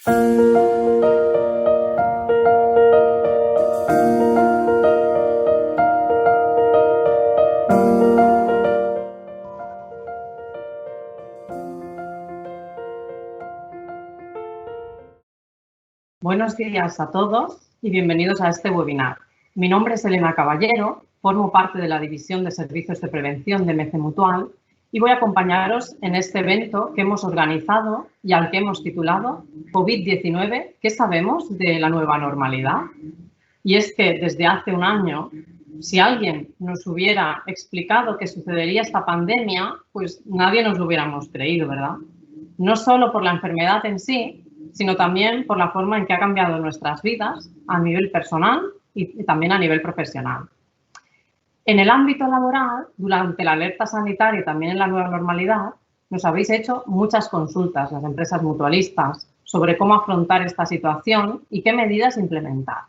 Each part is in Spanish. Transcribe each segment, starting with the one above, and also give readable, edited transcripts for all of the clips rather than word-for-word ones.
Buenos días a todos y bienvenidos a este webinar. Mi nombre es Elena Caballero, formo parte de la División de Servicios de Prevención de MC Mutual y voy a acompañaros en este evento que hemos organizado y al que hemos titulado COVID-19, ¿qué sabemos de la nueva normalidad? Y es que desde hace un año, si alguien nos hubiera explicado que sucedería esta pandemia, pues nadie nos lo hubiéramos creído, ¿verdad? No solo por la enfermedad en sí, sino también por la forma en que ha cambiado nuestras vidas a nivel personal y también a nivel profesional. En el ámbito laboral, durante la alerta sanitaria y también en la nueva normalidad, nos habéis hecho muchas consultas, las empresas mutualistas, sobre cómo afrontar esta situación y qué medidas implementar.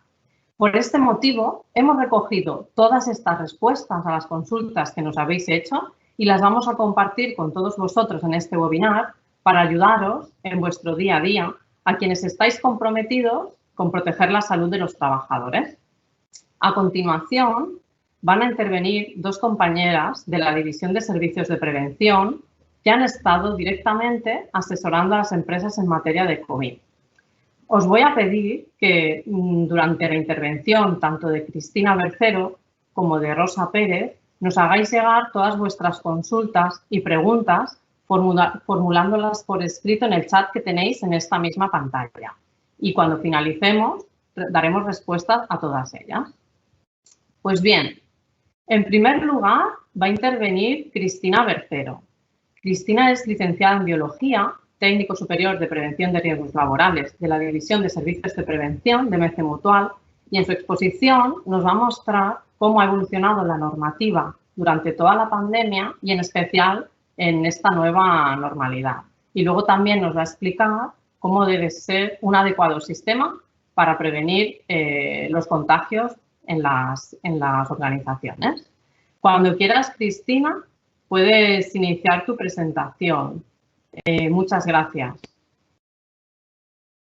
Por este motivo, hemos recogido todas estas respuestas a las consultas que nos habéis hecho y las vamos a compartir con todos vosotros en este webinar para ayudaros en vuestro día a día a quienes estáis comprometidos con proteger la salud de los trabajadores. A continuación, van a intervenir dos compañeras de la División de Servicios de Prevención que han estado directamente asesorando a las empresas en materia de COVID. Os voy a pedir que durante la intervención tanto de Cristina Bercero como de Rosa Pérez nos hagáis llegar todas vuestras consultas y preguntas formulándolas por escrito en el chat que tenéis en esta misma pantalla. Y cuando finalicemos, daremos respuestas a todas ellas. Pues bien, en primer lugar va a intervenir Cristina Bercero. Cristina es licenciada en Biología, técnico superior de Prevención de Riesgos Laborales de la División de Servicios de Prevención de MC Mutual y en su exposición nos va a mostrar cómo ha evolucionado la normativa durante toda la pandemia y en especial en esta nueva normalidad. Y luego también nos va a explicar cómo debe ser un adecuado sistema para prevenir los contagios en las organizaciones. Cuando quieras, Cristina, puedes iniciar tu presentación. Muchas gracias.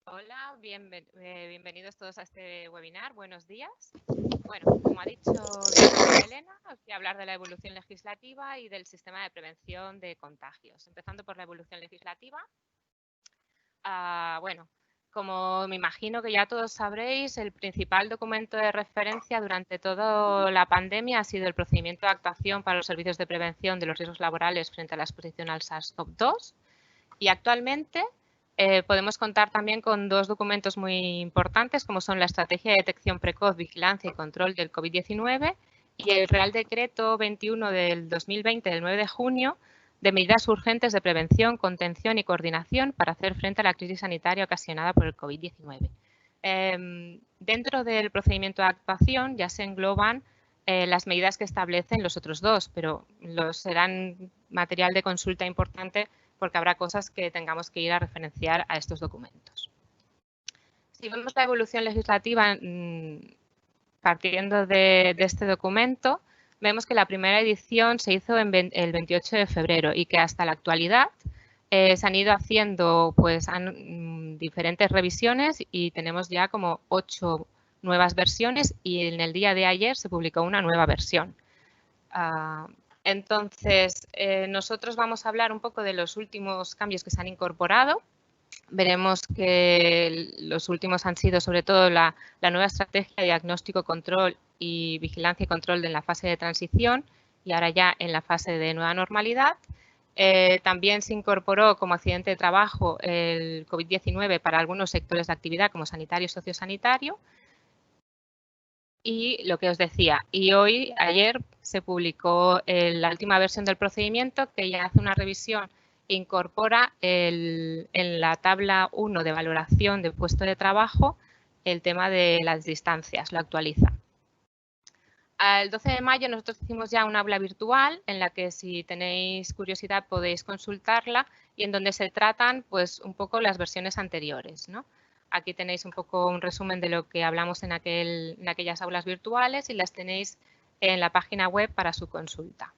Hola, bienvenidos todos a este webinar. Buenos días. Bueno, como ha dicho Elena, os voy a hablar de la evolución legislativa y del sistema de prevención de contagios. Empezando por la evolución legislativa. Bueno, como me imagino que ya todos sabréis, el principal documento de referencia durante toda la pandemia ha sido el procedimiento de actuación para los servicios de prevención de los riesgos laborales frente a la exposición al SARS-CoV-2 y actualmente podemos contar también con dos documentos muy importantes como son la Estrategia de Detección Precoz, Vigilancia y Control del COVID-19 y el Real Decreto 21 del 2020 del 9 de junio de medidas urgentes de prevención, contención y coordinación para hacer frente a la crisis sanitaria ocasionada por el COVID-19. Dentro del procedimiento de actuación ya se engloban las medidas que establecen los otros dos, pero serán material de consulta importante porque habrá cosas que tengamos que ir a referenciar a estos documentos. Si vemos la evolución legislativa partiendo de este documento, vemos que la primera edición se hizo el 28 de febrero y que hasta la actualidad se han ido haciendo pues, diferentes revisiones y tenemos ya como 8 nuevas versiones y en el día de ayer se publicó una nueva versión. Entonces, nosotros vamos a hablar un poco de los últimos cambios que se han incorporado. Veremos que los últimos han sido sobre todo la nueva estrategia de diagnóstico, control y vigilancia y control en la fase de transición y ahora ya en la fase de nueva normalidad. También se incorporó como accidente de trabajo el COVID-19 para algunos sectores de actividad como sanitario y sociosanitario. Y lo que os decía, y ayer se publicó la última versión del procedimiento que ya hace una revisión e incorpora en la tabla 1 de valoración de puesto de trabajo el tema de las distancias, lo actualiza. El 12 de mayo nosotros hicimos ya un aula virtual en la que si tenéis curiosidad podéis consultarla y en donde se tratan pues un poco las versiones anteriores, ¿no? Aquí tenéis un poco un resumen de lo que hablamos en aquellas aulas virtuales y las tenéis en la página web para su consulta.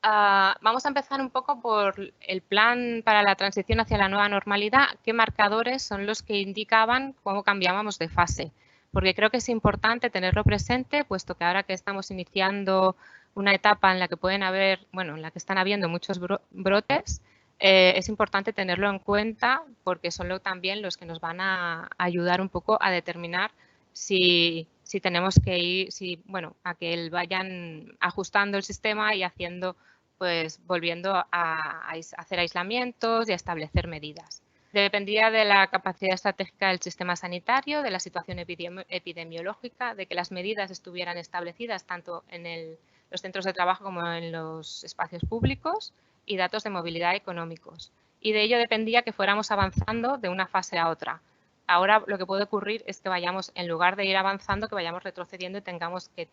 Vamos a empezar un poco por el plan para la transición hacia la nueva normalidad. ¿Qué marcadores son los que indicaban cómo cambiábamos de fase? Porque creo que es importante tenerlo presente, puesto que ahora que estamos iniciando una etapa en la que pueden haber, bueno, en la que están habiendo muchos brotes, es importante tenerlo en cuenta porque son también los que nos van a ayudar un poco a determinar si tenemos que ir, bueno, a que vayan ajustando el sistema y haciendo, pues volviendo a hacer aislamientos y a establecer medidas. Dependía de la capacidad estratégica del sistema sanitario, de la situación epidemiológica, de que las medidas estuvieran establecidas tanto en los centros de trabajo como en los espacios públicos y datos de movilidad económicos. Y de ello dependía que fuéramos avanzando de una fase a otra. Ahora lo que puede ocurrir es que vayamos, en lugar de ir avanzando, que vayamos retrocediendo y tengamos que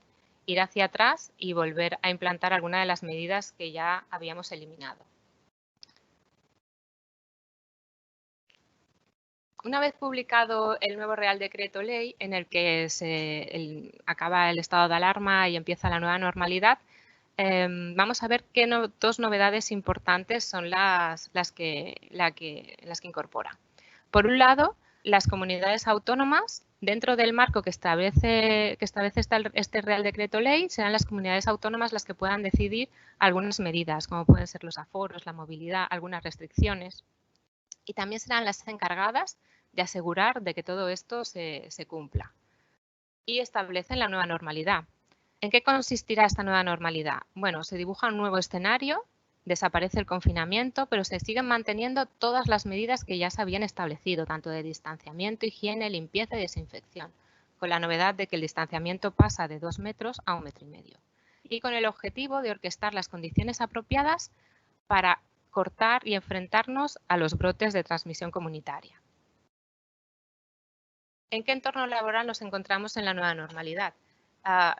ir hacia atrás y volver a implantar alguna de las medidas que ya habíamos eliminado. Una vez publicado el nuevo Real Decreto Ley, en el que acaba el estado de alarma y empieza la nueva normalidad, vamos a ver qué dos novedades importantes son las que incorpora. Por un lado, las comunidades autónomas, dentro del marco que establece este Real Decreto Ley, serán las comunidades autónomas las que puedan decidir algunas medidas, como pueden ser los aforos, la movilidad, algunas restricciones. Y también serán las encargadas de asegurar de que todo esto se cumpla. Y establecen la nueva normalidad. ¿En qué consistirá esta nueva normalidad? Bueno, se dibuja un nuevo escenario, desaparece el confinamiento, pero se siguen manteniendo todas las medidas que ya se habían establecido, tanto de distanciamiento, higiene, limpieza y desinfección, con la novedad de que el distanciamiento pasa de 2 metros a 1,5 metros. Y con el objetivo de orquestar las condiciones apropiadas para cortar y enfrentarnos a los brotes de transmisión comunitaria. ¿En qué entorno laboral nos encontramos en la nueva normalidad?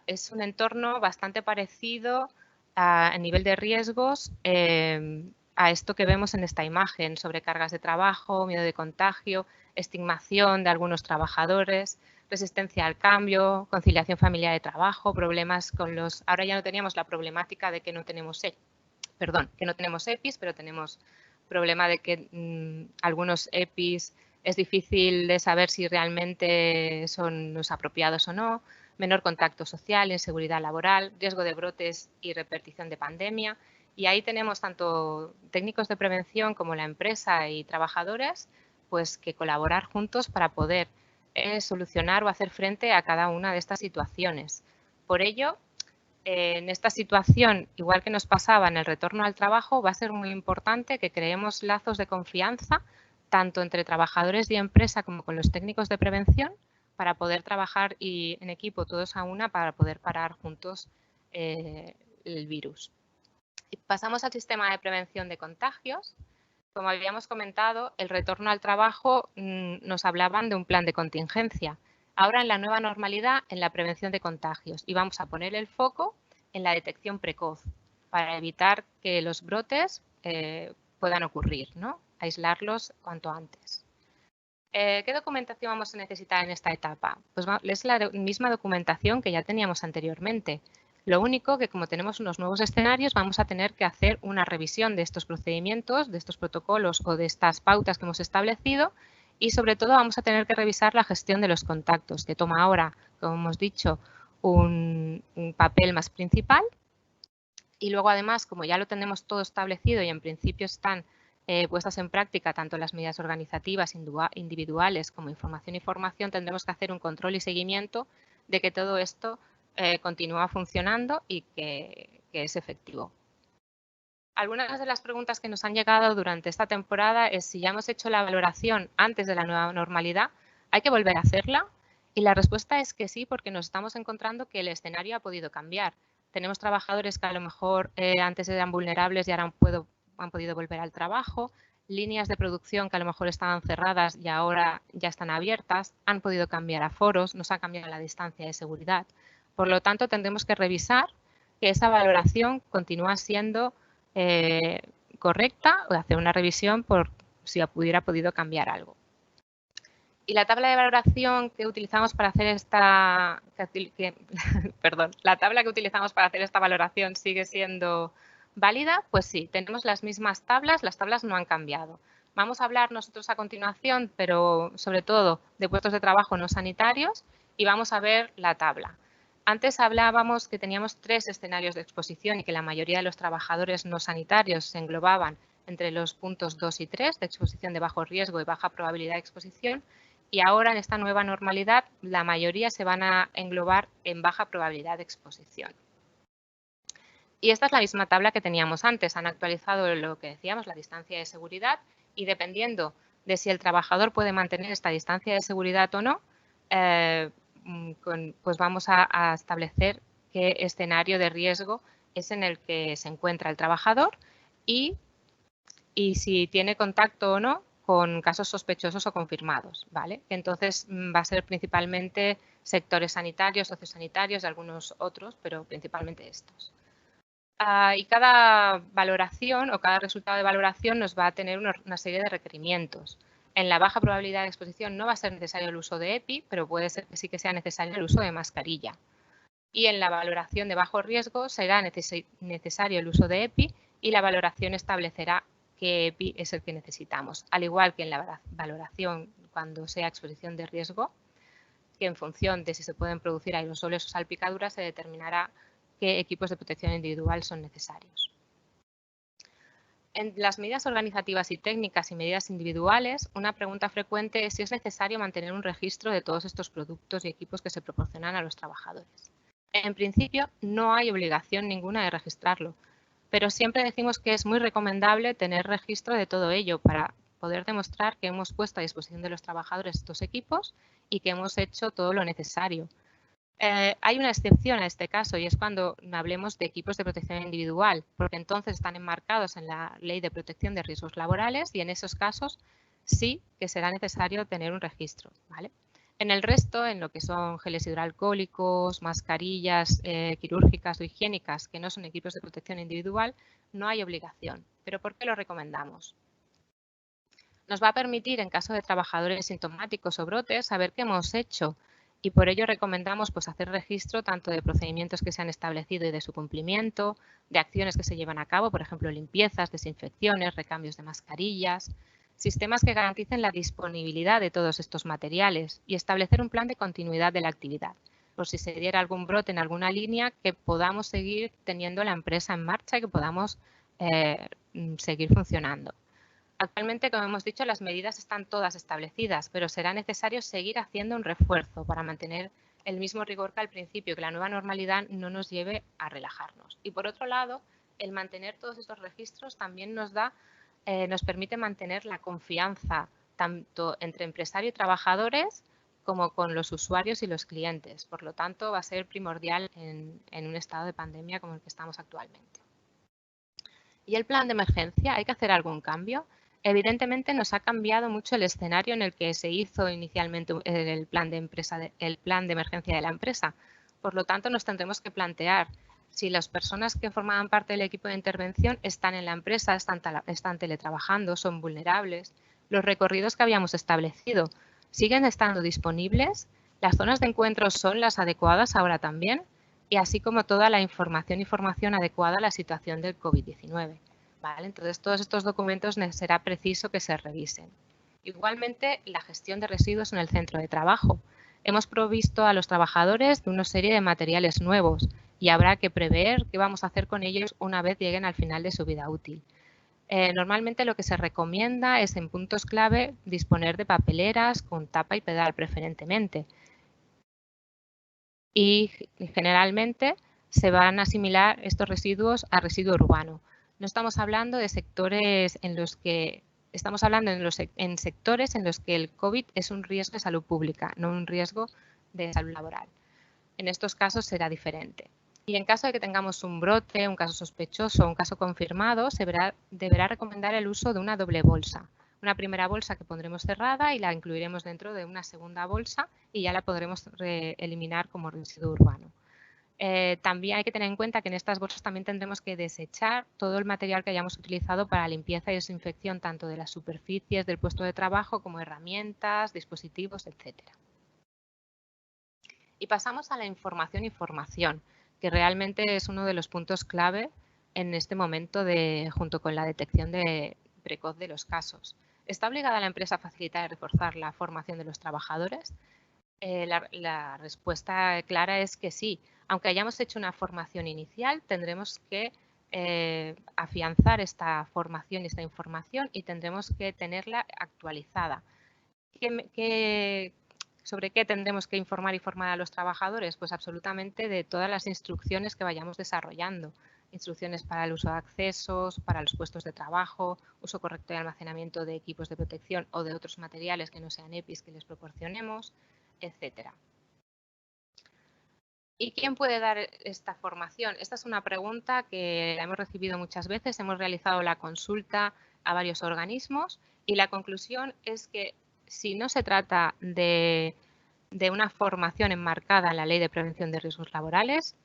Es un entorno bastante parecido a nivel de riesgos a esto que vemos en esta imagen, sobrecargas de trabajo, miedo de contagio, estigmación de algunos trabajadores, resistencia al cambio, conciliación familiar de trabajo, problemas con los... Ahora ya no teníamos la problemática de que no tenemos EPIs, pero tenemos problema de que algunos EPIs es difícil de saber si realmente son los apropiados o no, menor contacto social, inseguridad laboral, riesgo de brotes y repetición de pandemia. Y ahí tenemos tanto técnicos de prevención como la empresa y trabajadores, pues que colaborar juntos para poder solucionar o hacer frente a cada una de estas situaciones. Por ello, en esta situación, igual que nos pasaba en el retorno al trabajo, va a ser muy importante que creemos lazos de confianza tanto entre trabajadores y empresa como con los técnicos de prevención para poder trabajar en equipo todos a una para poder parar juntos el virus. Y pasamos al sistema de prevención de contagios. Como habíamos comentado, el retorno al trabajo nos hablaban de un plan de contingencia. Ahora en la nueva normalidad, en la prevención de contagios, y vamos a poner el foco en la detección precoz para evitar que los brotes puedan ocurrir, ¿no? Aislarlos cuanto antes. ¿Qué documentación vamos a necesitar en esta etapa? Pues es la misma documentación que ya teníamos anteriormente. Lo único que como tenemos unos nuevos escenarios vamos a tener que hacer una revisión de estos procedimientos, de estos protocolos o de estas pautas que hemos establecido y sobre todo vamos a tener que revisar la gestión de los contactos que toma ahora, como hemos dicho, un papel más principal y luego además como ya lo tenemos todo establecido y en principio están puestas en práctica tanto las medidas organizativas individuales como información y formación, tendremos que hacer un control y seguimiento de que todo esto continúa funcionando y que es efectivo. Algunas de las preguntas que nos han llegado durante esta temporada es si ya hemos hecho la valoración antes de la nueva normalidad, ¿hay que volver a hacerla? Y la respuesta es que sí, porque nos estamos encontrando que el escenario ha podido cambiar. Tenemos trabajadores que a lo mejor antes eran vulnerables y ahora han podido volver al trabajo, líneas de producción que a lo mejor estaban cerradas y ahora ya están abiertas, han podido cambiar aforos, nos ha cambiado la distancia de seguridad. Por lo tanto, tendremos que revisar que esa valoración continúa siendo correcta o hacer una revisión por si hubiera podido cambiar algo. Y la tabla de valoración que utilizamos para hacer la tabla que utilizamos para hacer esta valoración sigue siendo ¿Válida? Pues sí, tenemos las mismas tablas, las tablas no han cambiado. Vamos a hablar nosotros a continuación, pero sobre todo de puestos de trabajo no sanitarios, y vamos a ver la tabla. Antes hablábamos que teníamos 3 escenarios de exposición y que la mayoría de los trabajadores no sanitarios se englobaban entre los puntos 2 y 3 de exposición de bajo riesgo y baja probabilidad de exposición, y ahora en esta nueva normalidad la mayoría se van a englobar en baja probabilidad de exposición. Y esta es la misma tabla que teníamos antes. Han actualizado lo que decíamos, la distancia de seguridad, y dependiendo de si el trabajador puede mantener esta distancia de seguridad o no, pues vamos a establecer qué escenario de riesgo es en el que se encuentra el trabajador y si tiene contacto o no con casos sospechosos o confirmados, ¿vale? Entonces va a ser principalmente sectores sanitarios, sociosanitarios y algunos otros, pero principalmente estos. Y cada valoración o cada resultado de valoración nos va a tener una serie de requerimientos. En la baja probabilidad de exposición no va a ser necesario el uso de EPI, pero puede ser que sí que sea necesario el uso de mascarilla. Y en la valoración de bajo riesgo será necesario el uso de EPI y la valoración establecerá qué EPI es el que necesitamos. Al igual que en la valoración cuando sea exposición de riesgo, que en función de si se pueden producir aerosoles o salpicaduras se determinará qué equipos de protección individual son necesarios. En las medidas organizativas y técnicas y medidas individuales, una pregunta frecuente es si es necesario mantener un registro de todos estos productos y equipos que se proporcionan a los trabajadores. En principio, no hay obligación ninguna de registrarlo, pero siempre decimos que es muy recomendable tener registro de todo ello para poder demostrar que hemos puesto a disposición de los trabajadores estos equipos y que hemos hecho todo lo necesario. Hay una excepción a este caso y es cuando hablemos de equipos de protección individual, porque entonces están enmarcados en la Ley de Protección de Riesgos Laborales y en esos casos sí que será necesario tener un registro, ¿vale? En el resto, en lo que son geles hidroalcohólicos, mascarillas quirúrgicas o higiénicas, que no son equipos de protección individual, no hay obligación. ¿Pero por qué lo recomendamos? Nos va a permitir, en caso de trabajadores sintomáticos o brotes, saber qué hemos hecho y por ello recomendamos pues, hacer registro tanto de procedimientos que se han establecido y de su cumplimiento, de acciones que se llevan a cabo, por ejemplo, limpiezas, desinfecciones, recambios de mascarillas, sistemas que garanticen la disponibilidad de todos estos materiales y establecer un plan de continuidad de la actividad, por si se diera algún brote en alguna línea, que podamos seguir teniendo la empresa en marcha y que podamos seguir funcionando. Actualmente, como hemos dicho, las medidas están todas establecidas, pero será necesario seguir haciendo un refuerzo para mantener el mismo rigor que al principio, que la nueva normalidad no nos lleve a relajarnos. Y por otro lado, el mantener todos estos registros también nos permite mantener la confianza tanto entre empresario y trabajadores como con los usuarios y los clientes. Por lo tanto, va a ser primordial en un estado de pandemia como el que estamos actualmente. ¿Y el plan de emergencia? ¿Hay que hacer algún cambio? Evidentemente nos ha cambiado mucho el escenario en el que se hizo inicialmente el plan de emergencia de la empresa. Por lo tanto, nos tendremos que plantear si las personas que formaban parte del equipo de intervención están en la empresa, están teletrabajando, son vulnerables. Los recorridos que habíamos establecido siguen estando disponibles. Las zonas de encuentro son las adecuadas ahora también, y así como toda la información y formación adecuada a la situación del COVID-19. ¿Vale? Entonces, todos estos documentos será preciso que se revisen. Igualmente, la gestión de residuos en el centro de trabajo. Hemos provisto a los trabajadores de una serie de materiales nuevos y habrá que prever qué vamos a hacer con ellos una vez lleguen al final de su vida útil. Normalmente lo que se recomienda es en puntos clave disponer de papeleras con tapa y pedal preferentemente. Y generalmente se van a asimilar estos residuos a residuo urbano. No estamos hablando de sectores en los que estamos hablando en sectores en los que el COVID es un riesgo de salud pública, no un riesgo de salud laboral. En estos casos será diferente. Y en caso de que tengamos un brote, un caso sospechoso o un caso confirmado, se deberá recomendar el uso de una doble bolsa. Una primera bolsa que pondremos cerrada y la incluiremos dentro de una segunda bolsa y ya la podremos eliminar como residuo urbano. También hay que tener en cuenta que en estas bolsas también tendremos que desechar todo el material que hayamos utilizado para limpieza y desinfección tanto de las superficies del puesto de trabajo como herramientas, dispositivos, etc. Y pasamos a la información y formación, que realmente es uno de los puntos clave en este momento junto con la detección precoz de los casos. ¿Está obligada la empresa a facilitar y reforzar la formación de los trabajadores? La respuesta clara es que sí. Aunque hayamos hecho una formación inicial, tendremos que afianzar esta formación y esta información y tendremos que tenerla actualizada. ¿Sobre qué tendremos que informar y formar a los trabajadores? Pues absolutamente de todas las instrucciones que vayamos desarrollando. Instrucciones para el uso de accesos, para los puestos de trabajo, uso correcto y almacenamiento de equipos de protección o de otros materiales que no sean EPIs que les proporcionemos, etcétera. ¿Y quién puede dar esta formación? Esta es una pregunta que la hemos recibido muchas veces. Hemos realizado la consulta a varios organismos y la conclusión es que si no se trata de una formación enmarcada en la Ley de Prevención de Riesgos Laborales,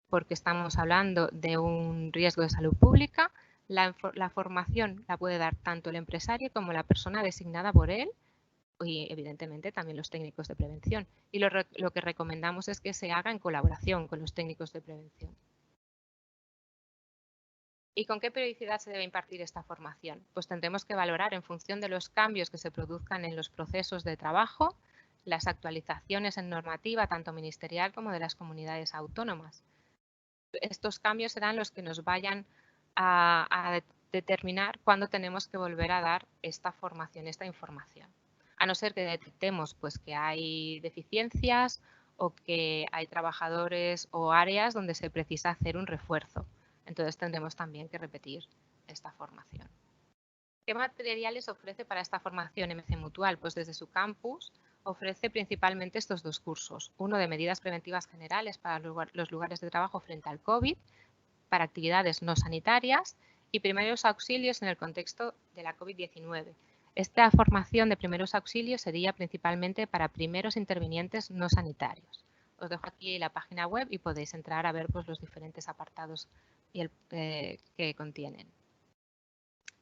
porque estamos hablando de un riesgo de salud pública, la formación la puede dar tanto el empresario como la persona designada por él y evidentemente también los técnicos de prevención. Y lo que recomendamos es que se haga en colaboración con los técnicos de prevención. ¿Y con qué periodicidad se debe impartir esta formación? Pues tendremos que valorar en función de los cambios que se produzcan en los procesos de trabajo, las actualizaciones en normativa, tanto ministerial como de las comunidades autónomas. Estos cambios serán los que nos vayan a determinar cuándo tenemos que volver a dar esta formación, esta información. A no ser que detectemos pues, que hay deficiencias o que hay trabajadores o áreas donde se precisa hacer un refuerzo. Entonces tendremos también que repetir esta formación. ¿Qué materiales ofrece para esta formación MC Mutual? Pues desde su campus ofrece principalmente estos dos cursos. Uno de medidas preventivas generales para los lugares de trabajo frente al COVID, para actividades no sanitarias y primeros auxilios en el contexto de la COVID-19. Esta formación de primeros auxilios sería principalmente para primeros intervinientes no sanitarios. Os dejo aquí la página web y podéis entrar a ver pues, los diferentes apartados que contienen.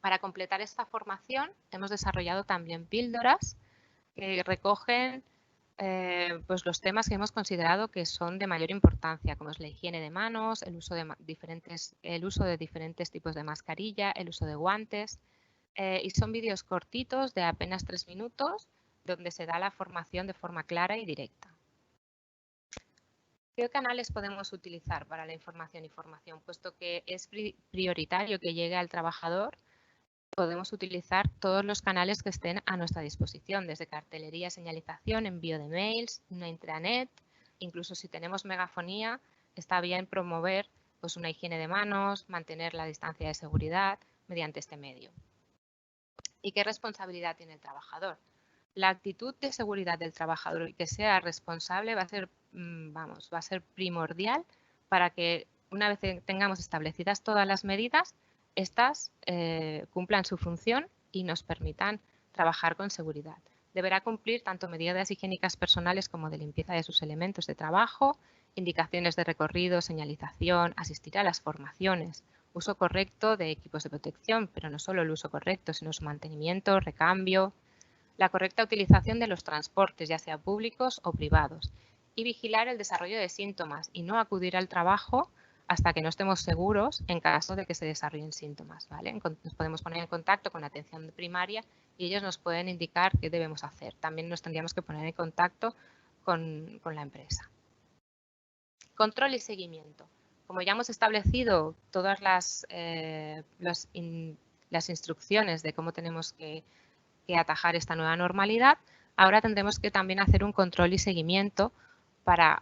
Para completar esta formación hemos desarrollado también píldoras que recogen pues los temas que hemos considerado que son de mayor importancia, como es la higiene de manos, el uso de diferentes tipos de mascarilla, el uso de guantes, y son vídeos cortitos de apenas 3 minutos donde se da la formación de forma clara y directa. ¿Qué canales podemos utilizar para la información y formación? Puesto que es prioritario que llegue al trabajador, podemos utilizar todos los canales que estén a nuestra disposición, desde cartelería, señalización, envío de mails, una intranet, incluso si tenemos megafonía, está bien promover pues, una higiene de manos, mantener la distancia de seguridad mediante este medio. ¿Y qué responsabilidad tiene el trabajador? La actitud de seguridad del trabajador y que sea responsable va a ser primordial para que una vez que tengamos establecidas todas las medidas, estas cumplan su función y nos permitan trabajar con seguridad. Deberá cumplir tanto medidas higiénicas personales como de limpieza de sus elementos de trabajo, indicaciones de recorrido, señalización, asistir a las formaciones, uso correcto de equipos de protección, pero no solo el uso correcto, sino su mantenimiento, recambio, la correcta utilización de los transportes, ya sea públicos o privados, y vigilar el desarrollo de síntomas y no acudir al trabajo hasta que no estemos seguros en caso de que se desarrollen síntomas. ¿Vale? Nos podemos poner en contacto con la atención primaria y ellos nos pueden indicar qué debemos hacer. También nos tendríamos que poner en contacto con la empresa. Control y seguimiento. Como ya hemos establecido todas las instrucciones de cómo tenemos que atajar esta nueva normalidad, ahora tendremos que también hacer un control y seguimiento para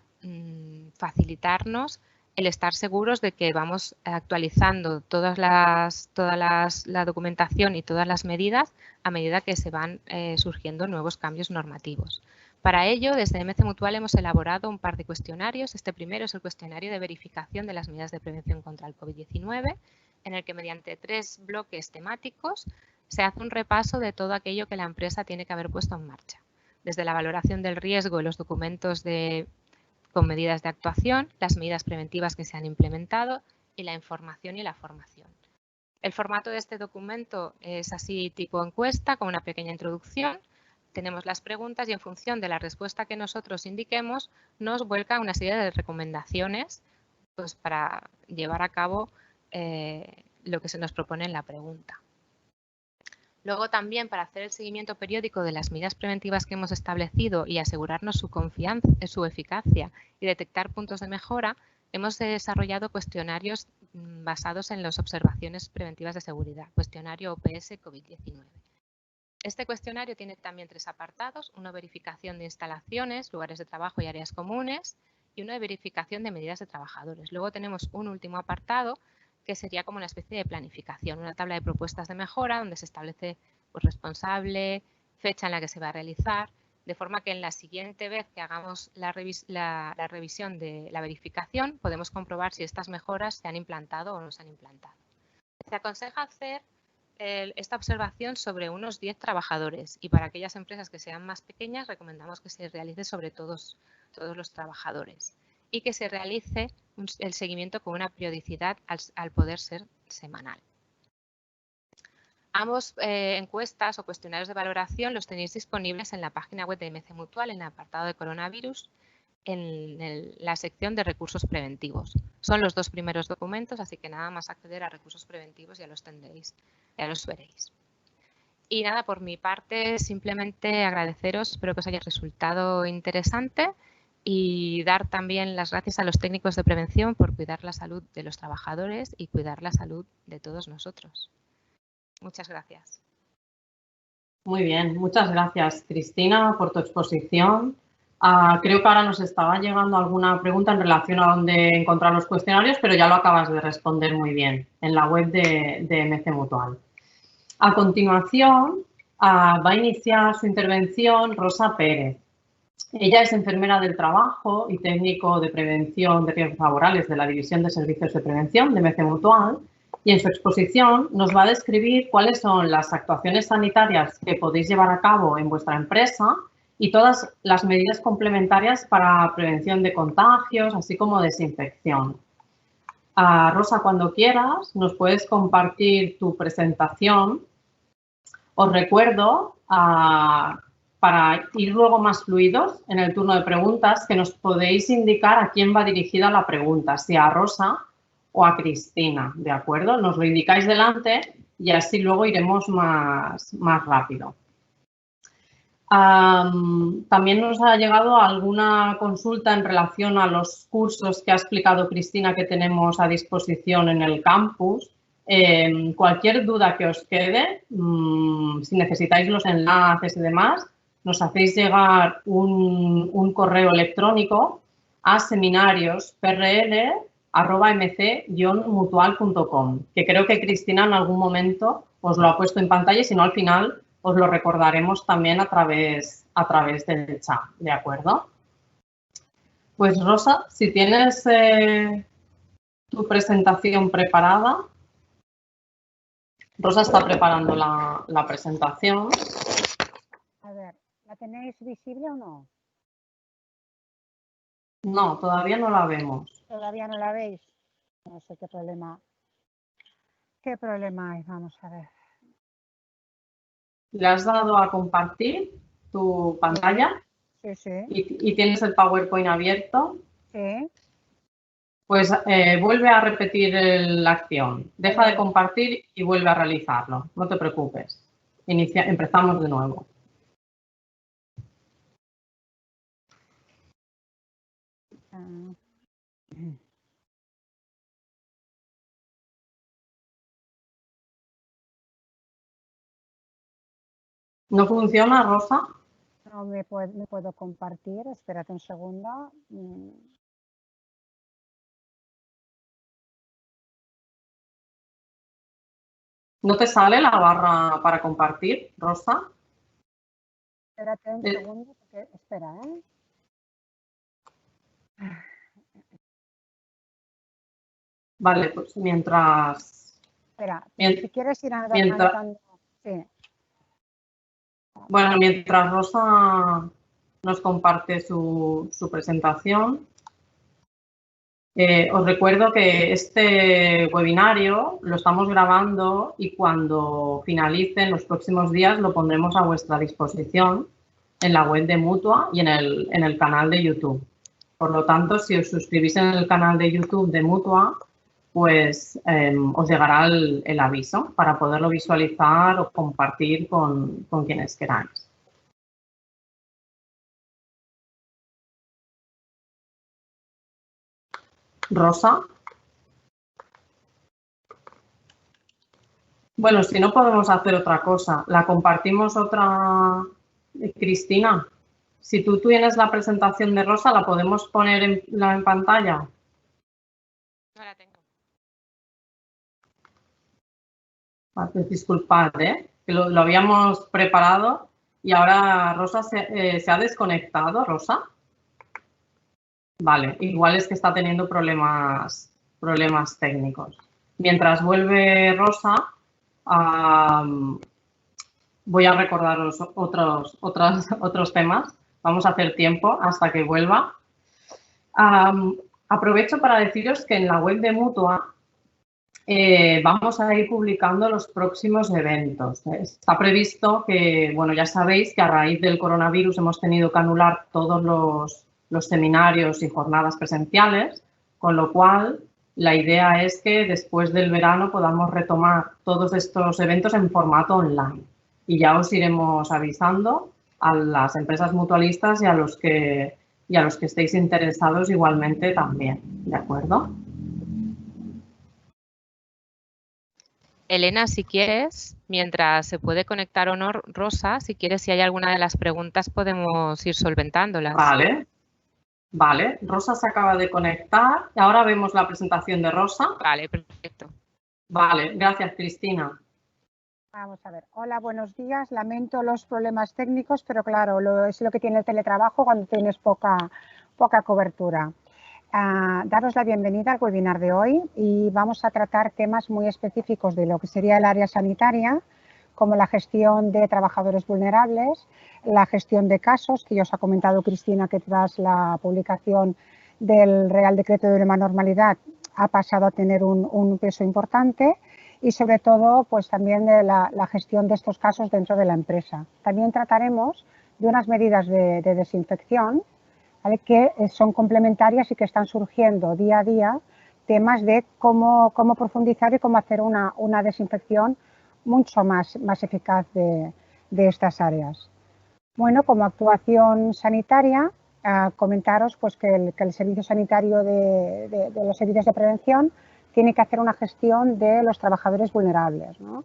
facilitarnos el estar seguros de que vamos actualizando toda la documentación y todas las medidas a medida que se van surgiendo nuevos cambios normativos. Para ello, desde MC Mutual hemos elaborado un par de cuestionarios. Este primero es el cuestionario de verificación de las medidas de prevención contra el COVID-19, en el que mediante 3 bloques temáticos se hace un repaso de todo aquello que la empresa tiene que haber puesto en marcha, desde la valoración del riesgo y los documentos con medidas de actuación, las medidas preventivas que se han implementado y la información y la formación. El formato de este documento es así tipo encuesta, con una pequeña introducción. Tenemos las preguntas y en función de la respuesta que nosotros indiquemos, nos vuelca una serie de recomendaciones pues, para llevar a cabo lo que se nos propone en la pregunta. Luego también, para hacer el seguimiento periódico de las medidas preventivas que hemos establecido y asegurarnos su eficacia y detectar puntos de mejora, hemos desarrollado cuestionarios basados en las observaciones preventivas de seguridad, cuestionario OPS COVID-19. Este cuestionario tiene también 3 apartados, una verificación de instalaciones, lugares de trabajo y áreas comunes, y una de verificación de medidas de trabajadores. Luego tenemos un último apartado que sería como una especie de planificación, una tabla de propuestas de mejora donde se establece pues, responsable, fecha en la que se va a realizar, de forma que en la siguiente vez que hagamos la revisión de la verificación podemos comprobar si estas mejoras se han implantado o no se han implantado. Se aconseja hacer esta observación sobre unos 10 trabajadores y para aquellas empresas que sean más pequeñas recomendamos que se realice sobre todos los trabajadores y que se realice el seguimiento con una periodicidad al poder ser semanal. Ambos encuestas o cuestionarios de valoración los tenéis disponibles en la página web de MC Mutual en el apartado de coronavirus en la sección de recursos preventivos. Son los 2 primeros documentos, así que nada más acceder a recursos preventivos ya los tendréis, ya los veréis. Y nada, por mi parte, simplemente agradeceros, espero que os haya resultado interesante y dar también las gracias a los técnicos de prevención por cuidar la salud de los trabajadores y cuidar la salud de todos nosotros. Muchas gracias. Muy bien, muchas gracias, Cristina, por tu exposición. Creo que ahora nos estaba llegando alguna pregunta en relación a dónde encontrar los cuestionarios, pero ya lo acabas de responder muy bien en la web de MC Mutual. A continuación, va a iniciar su intervención Rosa Pérez. Ella es enfermera del trabajo y técnico de prevención de riesgos laborales de la División de Servicios de Prevención de MC Mutual y en su exposición nos va a describir cuáles son las actuaciones sanitarias que podéis llevar a cabo en vuestra empresa y todas las medidas complementarias para prevención de contagios, así como desinfección. Rosa, cuando quieras, nos puedes compartir tu presentación. Os recuerdo, para ir luego más fluidos en el turno de preguntas, que nos podéis indicar a quién va dirigida la pregunta, si a Rosa o a Cristina, ¿de acuerdo? Nos lo indicáis delante y así luego iremos más rápido. También nos ha llegado alguna consulta en relación a los cursos que ha explicado Cristina que tenemos a disposición en el campus. Cualquier duda que os quede, si necesitáis los enlaces y demás, nos hacéis llegar un correo electrónico a seminariosprl@mc-mutual.com, que creo que Cristina en algún momento os lo ha puesto en pantalla y si no al final os lo recordaremos también a través del chat, ¿de acuerdo? Pues Rosa, si tienes tu presentación preparada. Rosa está preparando la presentación. A ver, ¿la tenéis visible o no? No, todavía no la vemos. ¿Todavía no la veis? No sé qué problema hay. Vamos a ver. ¿Le has dado a compartir tu pantalla? Sí, sí. ¿Y tienes el PowerPoint abierto? Sí. Pues vuelve a repetir la acción. Deja de compartir y vuelve a realizarlo. No te preocupes. Empezamos de nuevo. ¿No funciona, Rosa? No me puedo compartir. Espérate un segundo. ¿No te sale la barra para compartir, Rosa? Espérate un segundo, porque, espera, Vale, pues mientras... Espera, si quieres ir avanzando. Sí. Bueno, mientras Rosa nos comparte su presentación, os recuerdo que este webinario lo estamos grabando y cuando finalice en los próximos días lo pondremos a vuestra disposición en la web de Mutua y en el canal de YouTube. Por lo tanto, si os suscribís en el canal de YouTube de Mutua, pues os llegará el aviso para poderlo visualizar o compartir con quienes queráis. Rosa. Bueno, si no podemos hacer otra cosa, la compartimos otra, Cristina. Si tú tienes la presentación de Rosa, ¿la podemos poner en pantalla? No la tengo. Disculpad, que lo habíamos preparado y ahora Rosa se ha desconectado. ¿Rosa? Vale, igual es que está teniendo problemas técnicos. Mientras vuelve Rosa, voy a recordaros otros temas. Vamos a hacer tiempo hasta que vuelva. Aprovecho para deciros que en la web de Mutua vamos a ir publicando los próximos eventos. Está previsto que, bueno, ya sabéis que a raíz del coronavirus hemos tenido que anular todos los seminarios y jornadas presenciales, con lo cual la idea es que después del verano podamos retomar todos estos eventos en formato online. Y ya os iremos avisando a las empresas mutualistas y a los que estéis interesados igualmente también, ¿de acuerdo? Elena, si quieres, mientras se puede conectar o no, Rosa, si quieres, si hay alguna de las preguntas, podemos ir solventándolas. Vale. Rosa se acaba de conectar y ahora vemos la presentación de Rosa. Vale, perfecto. Vale, gracias, Cristina. Vamos a ver. Hola, buenos días. Lamento los problemas técnicos, pero claro, es lo que tiene el teletrabajo cuando tienes poca cobertura. Daros la bienvenida al webinar de hoy y vamos a tratar temas muy específicos de lo que sería el área sanitaria, como la gestión de trabajadores vulnerables, la gestión de casos, que ya os ha comentado Cristina que tras la publicación del Real Decreto de Nueva Normalidad ha pasado a tener un peso importante, y sobre todo pues también de la gestión de estos casos dentro de la empresa. También trataremos de unas medidas de desinfección, ¿vale?, que son complementarias y que están surgiendo día a día, temas de cómo profundizar y cómo hacer una desinfección mucho más eficaz de estas áreas. Bueno, como actuación sanitaria, comentaros pues que el servicio sanitario de los servicios de prevención tiene que hacer una gestión de los trabajadores vulnerables, ¿no?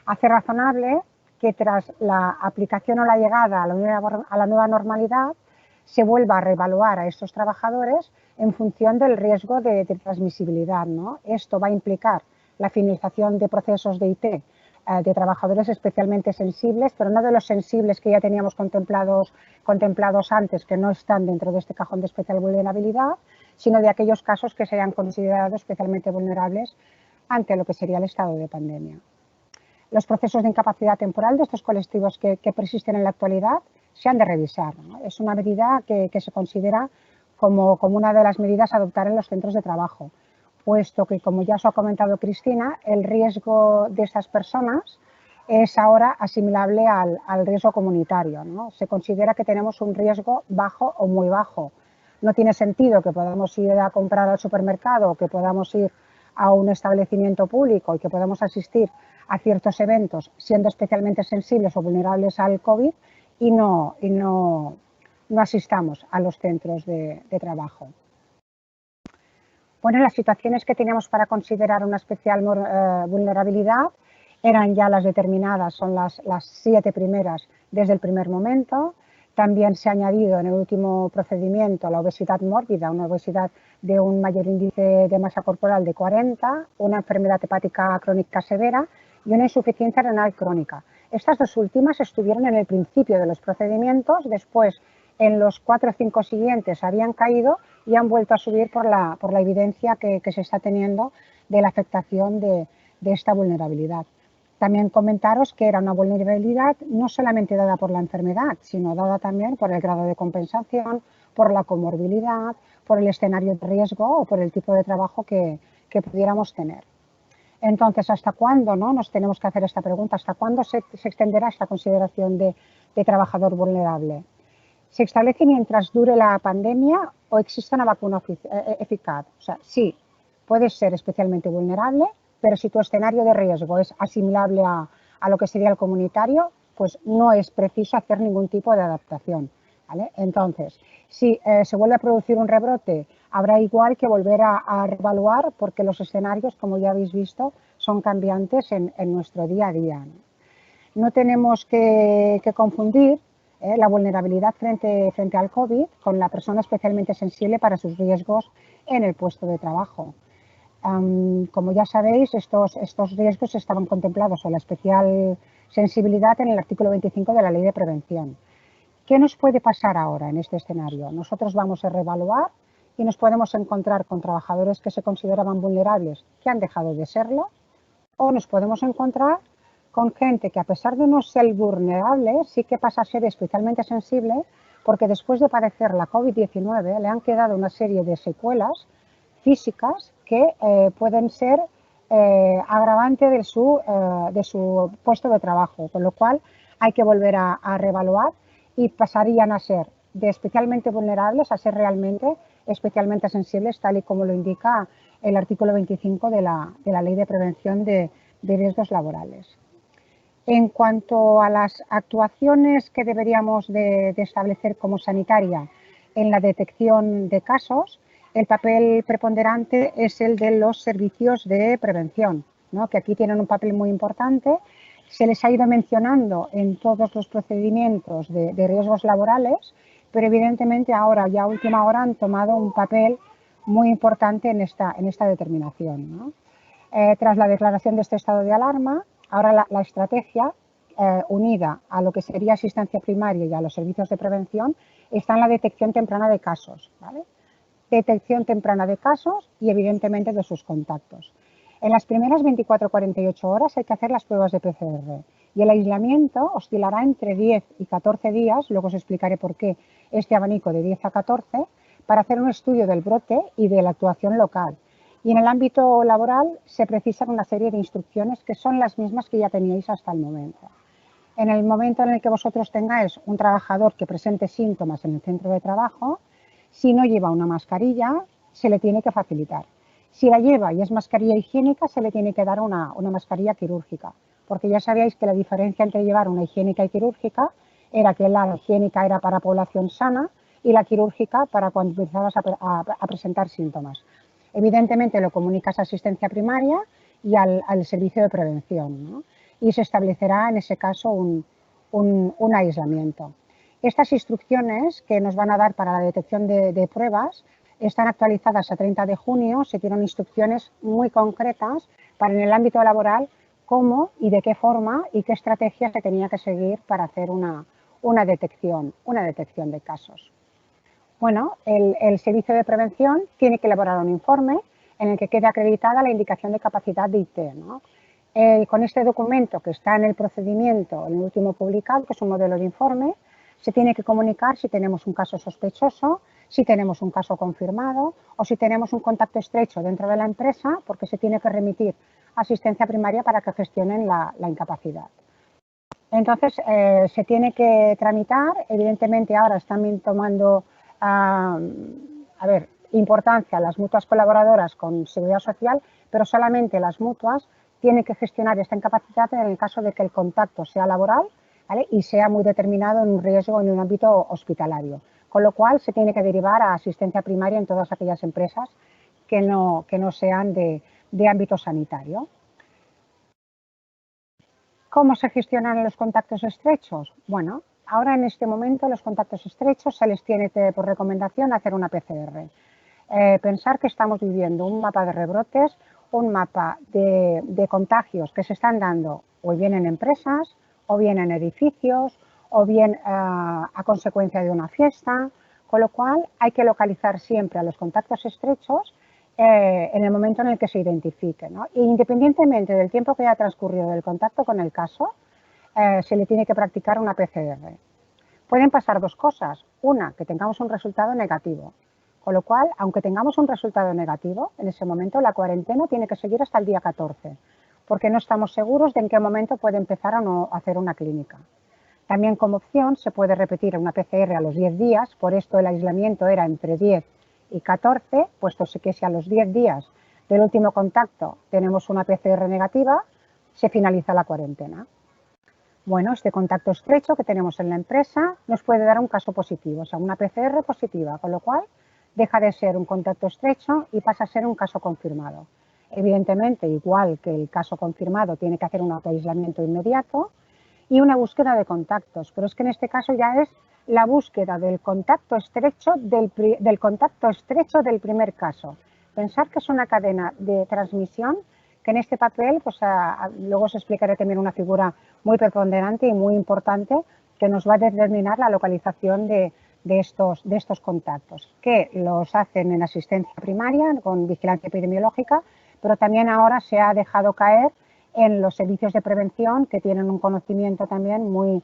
Hace razonable que tras la aplicación o la llegada a la nueva normalidad se vuelva a reevaluar a estos trabajadores en función del riesgo de transmisibilidad, ¿no? Esto va a implicar la finalización de procesos de IT de trabajadores especialmente sensibles, pero no de los sensibles que ya teníamos contemplados antes, que no están dentro de este cajón de especial vulnerabilidad, sino de aquellos casos que se hayan considerado especialmente vulnerables ante lo que sería el estado de pandemia. Los procesos de incapacidad temporal de estos colectivos que persisten en la actualidad se han de revisar, ¿no? Es una medida que se considera como una de las medidas a adoptar en los centros de trabajo, puesto que, como ya os ha comentado Cristina, el riesgo de estas personas es ahora asimilable al riesgo comunitario, ¿no? Se considera que tenemos un riesgo bajo o muy bajo. No tiene sentido que podamos ir a comprar al supermercado, que podamos ir a un establecimiento público y que podamos asistir a ciertos eventos siendo especialmente sensibles o vulnerables al COVID y no asistamos a los centros de trabajo. Bueno, las situaciones que teníamos para considerar una especial vulnerabilidad eran ya las determinadas, son las 7 primeras desde el primer momento. También se ha añadido en el último procedimiento la obesidad mórbida, una obesidad de un mayor índice de masa corporal de 40, una enfermedad hepática crónica severa y una insuficiencia renal crónica. Estas dos últimas estuvieron en el principio de los procedimientos, después en los 4 o 5 siguientes habían caído y han vuelto a subir por la evidencia que se está teniendo de la afectación de esta vulnerabilidad. También comentaros que era una vulnerabilidad no solamente dada por la enfermedad, sino dada también por el grado de compensación, por la comorbilidad, por el escenario de riesgo o por el tipo de trabajo que pudiéramos tener. Entonces, ¿hasta cuándo, no? Nos tenemos que hacer esta pregunta? ¿Hasta cuándo se extenderá esta consideración de trabajador vulnerable? ¿Se establece mientras dure la pandemia o existe una vacuna eficaz? O sea, sí, puedes ser especialmente vulnerable, pero si tu escenario de riesgo es asimilable a lo que sería el comunitario, pues no es preciso hacer ningún tipo de adaptación, ¿vale? Entonces, si se vuelve a producir un rebrote, habrá igual que volver a reevaluar, porque los escenarios, como ya habéis visto, son cambiantes en nuestro día a día. No tenemos que confundir la vulnerabilidad frente al COVID con la persona especialmente sensible para sus riesgos en el puesto de trabajo. Como ya sabéis, estos riesgos estaban contemplados o la especial sensibilidad en el artículo 25 de la Ley de Prevención. ¿Qué nos puede pasar ahora en este escenario? Nosotros vamos a reevaluar y nos podemos encontrar con trabajadores que se consideraban vulnerables que han dejado de serlo, o nos podemos encontrar con gente que, a pesar de no ser vulnerable, sí que pasa a ser especialmente sensible, porque después de padecer la COVID-19 le han quedado una serie de secuelas físicas que pueden ser agravante de su puesto de trabajo, con lo cual hay que volver a reevaluar y pasarían a ser de especialmente vulnerables a ser realmente especialmente sensibles, tal y como lo indica el artículo 25 de la Ley de Prevención de Riesgos Laborales. En cuanto a las actuaciones que deberíamos de establecer como sanitaria en la detección de casos, el papel preponderante es el de los servicios de prevención, ¿no? Que aquí tienen un papel muy importante. Se les ha ido mencionando en todos los procedimientos de riesgos laborales, pero evidentemente ahora, ya a última hora, han tomado un papel muy importante en esta determinación, ¿no? Tras la declaración de este estado de alarma, ahora la estrategia unida a lo que sería asistencia primaria y a los servicios de prevención está en la detección temprana de casos, ¿vale? Detección temprana de casos y evidentemente de sus contactos. En las primeras 24-48 horas hay que hacer las pruebas de PCR y el aislamiento oscilará entre 10 y 14 días, luego os explicaré por qué este abanico de 10 a 14, para hacer un estudio del brote y de la actuación local. Y en el ámbito laboral se precisan una serie de instrucciones que son las mismas que ya teníais hasta el momento. En el momento en el que vosotros tengáis un trabajador que presente síntomas en el centro de trabajo, si no lleva una mascarilla, se le tiene que facilitar. Si la lleva y es mascarilla higiénica, se le tiene que dar una mascarilla quirúrgica, porque ya sabíais que la diferencia entre llevar una higiénica y quirúrgica era que la higiénica era para población sana y la quirúrgica para cuando empezabas a presentar síntomas. Evidentemente lo comunicas a asistencia primaria y al servicio de prevención, ¿no? Y se establecerá en ese caso un aislamiento. Estas instrucciones que nos van a dar para la detección de pruebas están actualizadas a 30 de junio, se tienen instrucciones muy concretas para en el ámbito laboral cómo y de qué forma y qué estrategia se tenía que seguir para hacer una detección de casos. Bueno, el servicio de prevención tiene que elaborar un informe en el que quede acreditada la indicación de capacidad de IT, ¿no? Con este documento que está en el procedimiento, en el último publicado, que es un modelo de informe, se tiene que comunicar si tenemos un caso sospechoso, si tenemos un caso confirmado o si tenemos un contacto estrecho dentro de la empresa, porque se tiene que remitir a asistencia primaria para que gestionen la incapacidad. Entonces, se tiene que tramitar. Evidentemente, ahora están tomando importancia las mutuas colaboradoras con Seguridad Social, pero solamente las mutuas tienen que gestionar esta incapacidad en el caso de que el contacto sea laboral, ¿vale? Y sea muy determinado en un riesgo en un ámbito hospitalario. Con lo cual se tiene que derivar a asistencia primaria en todas aquellas empresas que no sean de ámbito sanitario. ¿Cómo se gestionan los contactos estrechos? Bueno, ahora en este momento los contactos estrechos se les tiene por recomendación hacer una PCR. Pensar que estamos viviendo un mapa de rebrotes, un mapa de contagios que se están dando o bien en empresas, o bien en edificios, o bien a consecuencia de una fiesta, con lo cual hay que localizar siempre a los contactos estrechos en el momento en el que se identifique, ¿no? E independientemente del tiempo que haya transcurrido del contacto con el caso, se le tiene que practicar una PCR. Pueden pasar dos cosas. Una, que tengamos un resultado negativo. Con lo cual, aunque tengamos un resultado negativo, en ese momento la cuarentena tiene que seguir hasta el día 14, porque no estamos seguros de en qué momento puede empezar a no hacer una clínica. También como opción se puede repetir una PCR a los 10 días, por esto el aislamiento era entre 10 y 14, puesto que si a los 10 días del último contacto tenemos una PCR negativa, se finaliza la cuarentena. Bueno, este contacto estrecho que tenemos en la empresa nos puede dar un caso positivo, o sea, una PCR positiva, con lo cual deja de ser un contacto estrecho y pasa a ser un caso confirmado. Evidentemente, igual que el caso confirmado, tiene que hacer un autoaislamiento inmediato y una búsqueda de contactos, pero es que en este caso ya es la búsqueda del contacto estrecho del primer caso. Pensar que es una cadena de transmisión que en este papel, pues luego os explicaré también una figura muy preponderante y muy importante que nos va a determinar la localización de estos contactos, que los hacen en asistencia primaria con vigilancia epidemiológica, pero también ahora se ha dejado caer en los servicios de prevención que tienen un conocimiento también muy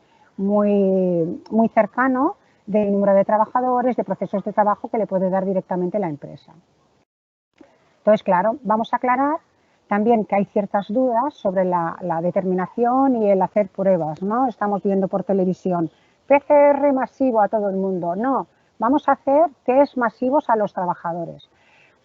cercano del número de trabajadores, de procesos de trabajo que le puede dar directamente la empresa. Entonces, claro, vamos a aclarar también que hay ciertas dudas sobre la determinación y el hacer pruebas, ¿no? Estamos viendo por televisión PCR masivo a todo el mundo. No, vamos a hacer test masivos a los trabajadores.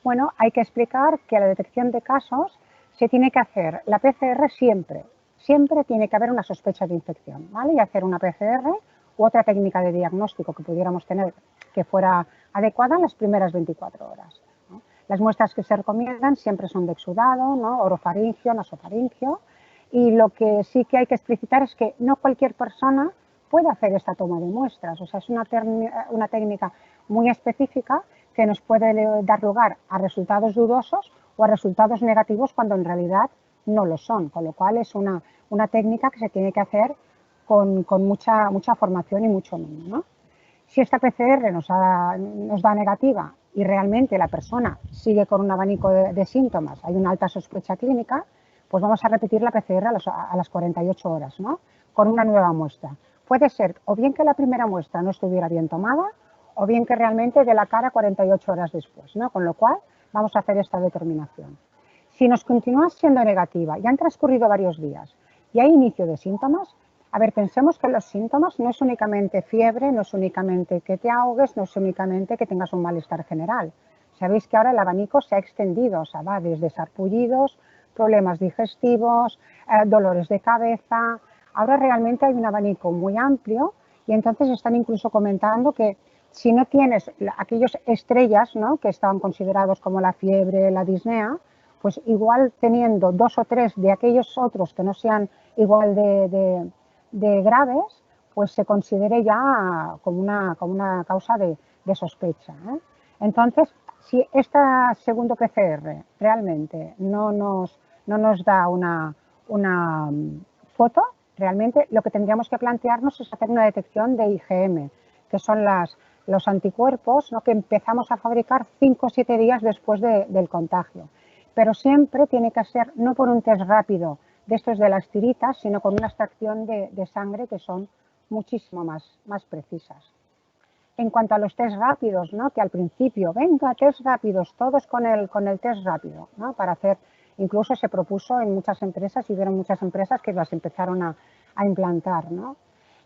Bueno, hay que explicar que la detección de casos se tiene que hacer la PCR siempre. Siempre tiene que haber una sospecha de infección, ¿vale? Y hacer una PCR u otra técnica de diagnóstico que pudiéramos tener que fuera adecuada en las primeras 24 horas. ¿No? Las muestras que se recomiendan siempre son de exudado, ¿no? Orofaringio, nasofaringio. Y lo que sí que hay que explicitar es que no cualquier persona puede hacer esta toma de muestras. O sea, es una técnica muy específica que nos puede dar lugar a resultados dudosos o a resultados negativos cuando en realidad no lo son, con lo cual es una técnica que se tiene que hacer con mucha formación y mucho mimo, ¿no? Si esta PCR nos da negativa y realmente la persona sigue con un abanico de síntomas, hay una alta sospecha clínica, pues vamos a repetir la PCR a las 48 horas, ¿no? Con una nueva muestra. Puede ser o bien que la primera muestra no estuviera bien tomada o bien que realmente dé la cara 48 horas después, ¿no? Con lo cual vamos a hacer esta determinación. Si nos continúa siendo negativa y han transcurrido varios días y hay inicio de síntomas, a ver, pensemos que los síntomas no es únicamente fiebre, no es únicamente que te ahogues, no es únicamente que tengas un malestar general. Sabéis que ahora el abanico se ha extendido, o sea, va desde sarpullidos, problemas digestivos, dolores de cabeza. Ahora realmente hay un abanico muy amplio y entonces están incluso comentando que si no tienes aquellos estrellas, ¿no?, que estaban considerados como la fiebre, la disnea, pues igual teniendo 2 o 3 de aquellos otros que no sean igual de graves, pues se considere ya como una causa de sospecha, ¿eh? Entonces, si esta segundo PCR realmente no nos da una foto, realmente lo que tendríamos que plantearnos es hacer una detección de IgM, que son los anticuerpos, ¿no?, que empezamos a fabricar 5 o 7 días después del contagio. Pero siempre tiene que ser no por un test rápido de estos de las tiritas, sino con una extracción de sangre que son muchísimo más precisas. En cuanto a los test rápidos, ¿no?, que al principio, venga, test rápidos, todos con el test rápido, ¿no?, para hacer, incluso se propuso en muchas empresas y vieron muchas empresas que las empezaron a implantar, ¿no?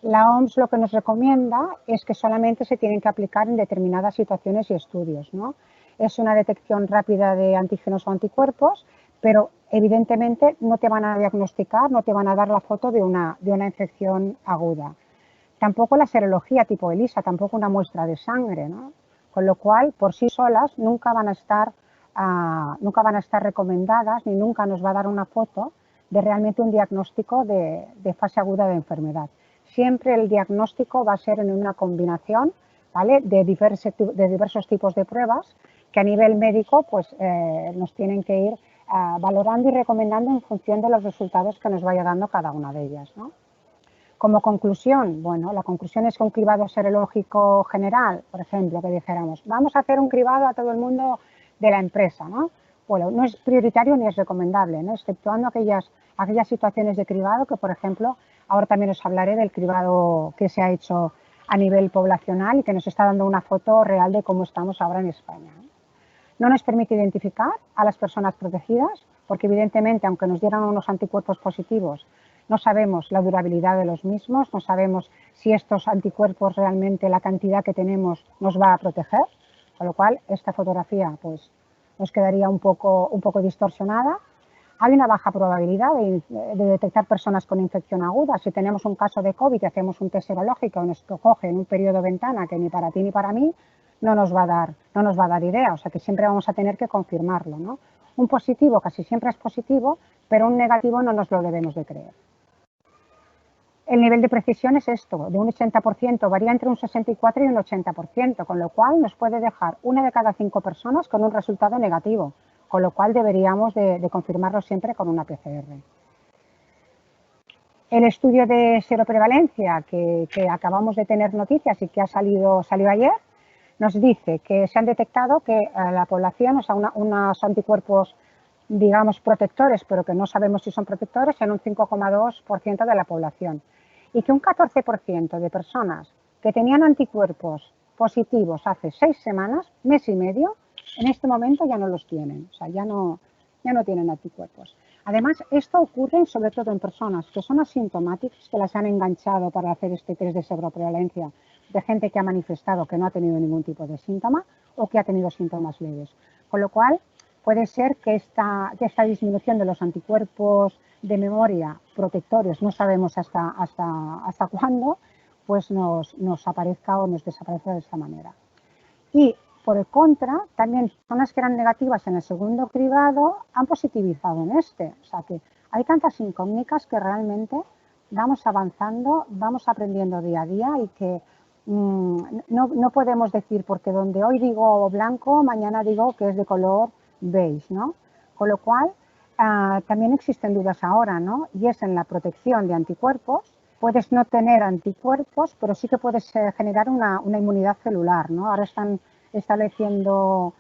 La OMS lo que nos recomienda es que solamente se tienen que aplicar en determinadas situaciones y estudios, ¿no? Es una detección rápida de antígenos o anticuerpos, pero evidentemente no te van a diagnosticar, no te van a dar la foto de una infección aguda. Tampoco la serología tipo ELISA, tampoco una muestra de sangre, ¿no? Con lo cual, por sí solas, nunca van a estar recomendadas ni nunca nos va a dar una foto de realmente un diagnóstico de fase aguda de enfermedad. Siempre el diagnóstico va a ser en una combinación, ¿vale?, de diversos tipos de pruebas que a nivel médico pues, nos tienen que ir valorando y recomendando en función de los resultados que nos vaya dando cada una de ellas, ¿no? Como conclusión, bueno, la conclusión es que un cribado serológico general, por ejemplo, que dijéramos, vamos a hacer un cribado a todo el mundo de la empresa, ¿no? Bueno, no es prioritario ni es recomendable, ¿no?, exceptuando aquellas situaciones de cribado que, por ejemplo, ahora también os hablaré del cribado que se ha hecho a nivel poblacional y que nos está dando una foto real de cómo estamos ahora en España. No nos permite identificar a las personas protegidas porque evidentemente, aunque nos dieran unos anticuerpos positivos, no sabemos la durabilidad de los mismos, no sabemos si estos anticuerpos realmente, la cantidad que tenemos, nos va a proteger, con lo cual esta fotografía pues nos quedaría un poco distorsionada. Hay una baja probabilidad de detectar personas con infección aguda. Si tenemos un caso de COVID y hacemos un test serológico y nos coge en un periodo ventana que ni para ti ni para mí, no nos va a dar idea. O sea que siempre vamos a tener que confirmarlo, ¿no? Un positivo casi siempre es positivo, pero un negativo no nos lo debemos de creer. El nivel de precisión es esto, de un 80%, varía entre un 64 y un 80%, con lo cual nos puede dejar 1 de cada 5 personas con un resultado negativo, con lo cual deberíamos de confirmarlo siempre con una PCR. El estudio de seroprevalencia que acabamos de tener noticias y que salió ayer, nos dice que se han detectado que la población, o sea, unos anticuerpos, digamos, protectores, pero que no sabemos si son protectores, en un 5,2% de la población. Y que un 14% de personas que tenían anticuerpos positivos hace 6 semanas, mes y medio, en este momento ya no los tienen, o sea, ya no tienen anticuerpos. Además, esto ocurre sobre todo en personas que son asintomáticas, que las han enganchado para hacer este test de seroprevalencia, de gente que ha manifestado que no ha tenido ningún tipo de síntoma o que ha tenido síntomas leves. Con lo cual, puede ser que esta disminución de los anticuerpos de memoria protectores, no sabemos hasta cuándo, pues nos aparezca o nos desaparezca de esta manera. Y por el contra, también personas que eran negativas en el segundo cribado han positivizado en este. O sea que hay tantas incógnitas que realmente vamos avanzando, vamos aprendiendo día a día y que no podemos decir, porque donde hoy digo blanco, mañana digo que es de color beige, ¿no? Con lo cual, también existen dudas ahora, ¿no? Y es en la protección de anticuerpos. Puedes no tener anticuerpos, pero sí que puedes generar una inmunidad celular, ¿no? Ahora están estableciendo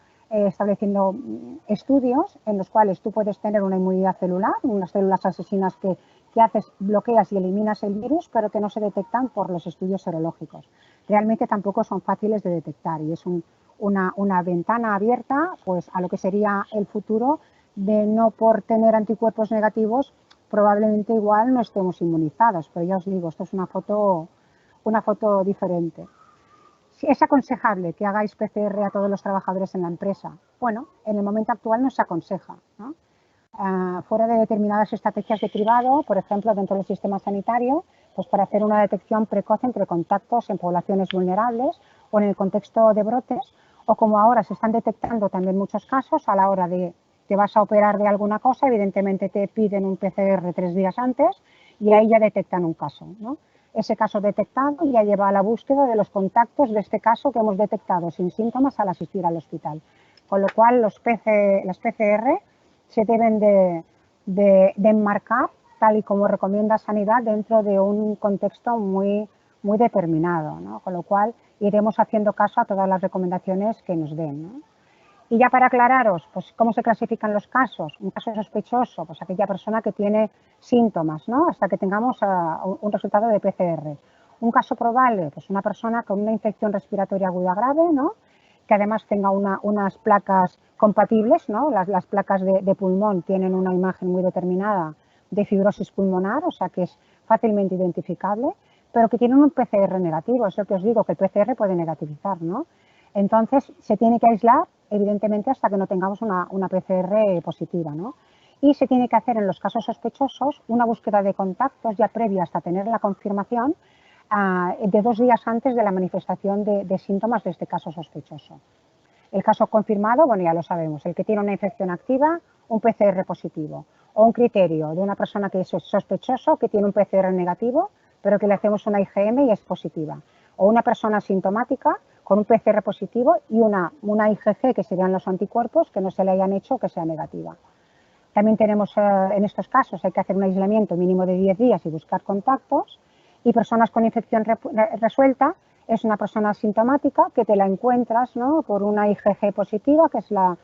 estudios en los cuales tú puedes tener una inmunidad celular, unas células asesinas que haces, bloqueas y eliminas el virus, pero que no se detectan por los estudios serológicos. Realmente tampoco son fáciles de detectar y es una ventana abierta pues a lo que sería el futuro de no por tener anticuerpos negativos, probablemente igual no estemos inmunizados, pero ya os digo, esto es una foto diferente. ¿Es aconsejable que hagáis PCR a todos los trabajadores en la empresa? Bueno, en el momento actual no se aconseja, ¿no? Fuera de determinadas estrategias de cribado, por ejemplo, dentro del sistema sanitario, pues para hacer una detección precoz entre contactos en poblaciones vulnerables o en el contexto de brotes, o como ahora se están detectando también muchos casos a la hora de te vas a operar de alguna cosa, evidentemente te piden un PCR 3 días antes y ahí ya detectan un caso, ¿no? Ese caso detectado ya lleva a la búsqueda de los contactos de este caso que hemos detectado sin síntomas al asistir al hospital. Con lo cual, las PCR se deben de enmarcar, tal y como recomienda Sanidad, dentro de un contexto muy determinado, ¿no? Con lo cual, iremos haciendo caso a todas las recomendaciones que nos den, ¿no? Y ya para aclararos, pues cómo se clasifican los casos. Un caso sospechoso, pues aquella persona que tiene síntomas, ¿no? Hasta que tengamos un resultado de PCR. Un caso probable, pues una persona con una infección respiratoria aguda grave, ¿no? Que además tenga unas placas compatibles, ¿no? Las placas de pulmón tienen una imagen muy determinada de fibrosis pulmonar, o sea que es fácilmente identificable, pero que tienen un PCR negativo. Es lo que os digo, que el PCR puede negativizar, ¿no? Entonces, se tiene que aislar, evidentemente, hasta que no tengamos una PCR positiva, ¿no? Y se tiene que hacer en los casos sospechosos una búsqueda de contactos ya previa hasta tener la confirmación de 2 días antes de la manifestación de síntomas de este caso sospechoso. El caso confirmado, bueno, ya lo sabemos, el que tiene una infección activa, un PCR positivo. O un criterio de una persona que es sospechoso, que tiene un PCR negativo, pero que le hacemos una IgM y es positiva. O una persona asintomática con un PCR positivo y una IgG, que serían los anticuerpos, que no se le hayan hecho que sea negativa. También tenemos, en estos casos, hay que hacer un aislamiento mínimo de 10 días y buscar contactos. Y personas con infección resuelta es una persona asintomática que te la encuentras, ¿no? Por una IgG positiva, que es la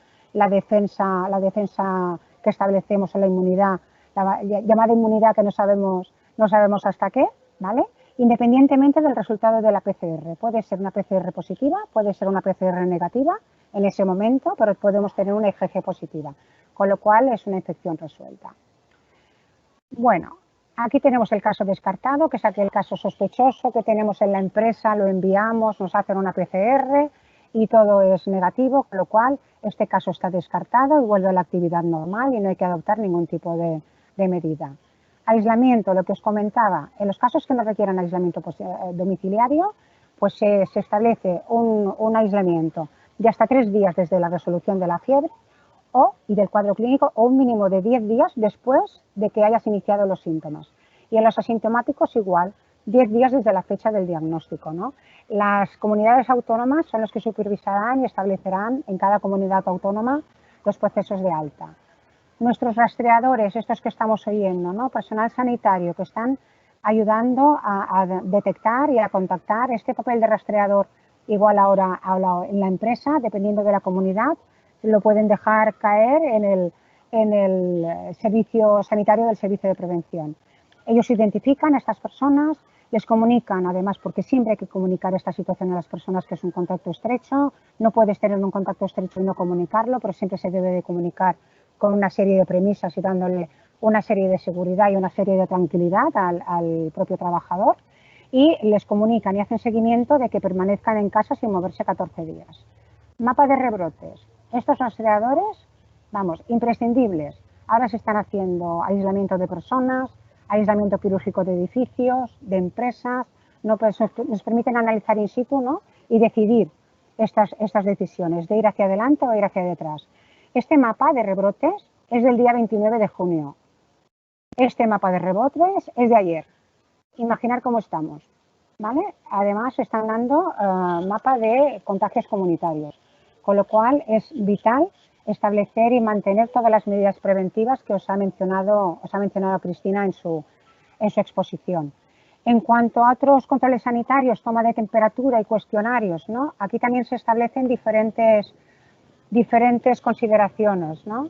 defensa que establecemos en la inmunidad, la llamada inmunidad que no sabemos hasta qué, ¿vale? Independientemente del resultado de la PCR. Puede ser una PCR positiva, puede ser una PCR negativa en ese momento, pero podemos tener una IgG positiva, con lo cual es una infección resuelta. Bueno, aquí tenemos el caso descartado, que es aquel caso sospechoso que tenemos en la empresa, lo enviamos, nos hacen una PCR y todo es negativo, con lo cual este caso está descartado y vuelve a la actividad normal y no hay que adoptar ningún tipo de medida. Aislamiento, lo que os comentaba, en los casos que no requieran aislamiento domiciliario, pues se establece un aislamiento de hasta 3 días desde la resolución de la fiebre y del cuadro clínico, o un mínimo de 10 días después de que hayas iniciado los síntomas. Y en los asintomáticos igual, 10 días desde la fecha del diagnóstico, ¿no? Las comunidades autónomas son los que supervisarán y establecerán en cada comunidad autónoma los procesos de alta. Nuestros rastreadores, estos que estamos oyendo, ¿no? Personal sanitario que están ayudando a detectar y a contactar. Este papel de rastreador igual ahora en la empresa, dependiendo de la comunidad, lo pueden dejar caer en el servicio sanitario del servicio de prevención. Ellos identifican a estas personas, les comunican, además, porque siempre hay que comunicar esta situación a las personas que es un contacto estrecho. No puedes tener un contacto estrecho y no comunicarlo, pero siempre se debe de comunicar con una serie de premisas y dándole una serie de seguridad y una serie de tranquilidad al propio trabajador. Y les comunican y hacen seguimiento de que permanezcan en casa sin moverse 14 días. Mapa de rebrotes. Estos rastreadores, vamos, imprescindibles. Ahora se están haciendo aislamiento de personas, aislamiento quirúrgico de edificios, de empresas, nos permiten analizar in situ, ¿no? Y decidir estas decisiones de ir hacia adelante o ir hacia detrás. Este mapa de rebrotes es del día 29 de junio. Este mapa de rebrotes es de ayer. Imaginar cómo estamos, ¿vale? Además, se están dando mapa de contagios comunitarios, con lo cual es vital establecer y mantener todas las medidas preventivas que os ha mencionado Cristina en su exposición. En cuanto a otros controles sanitarios, toma de temperatura y cuestionarios, ¿no? Aquí también se establecen diferentes consideraciones, ¿no?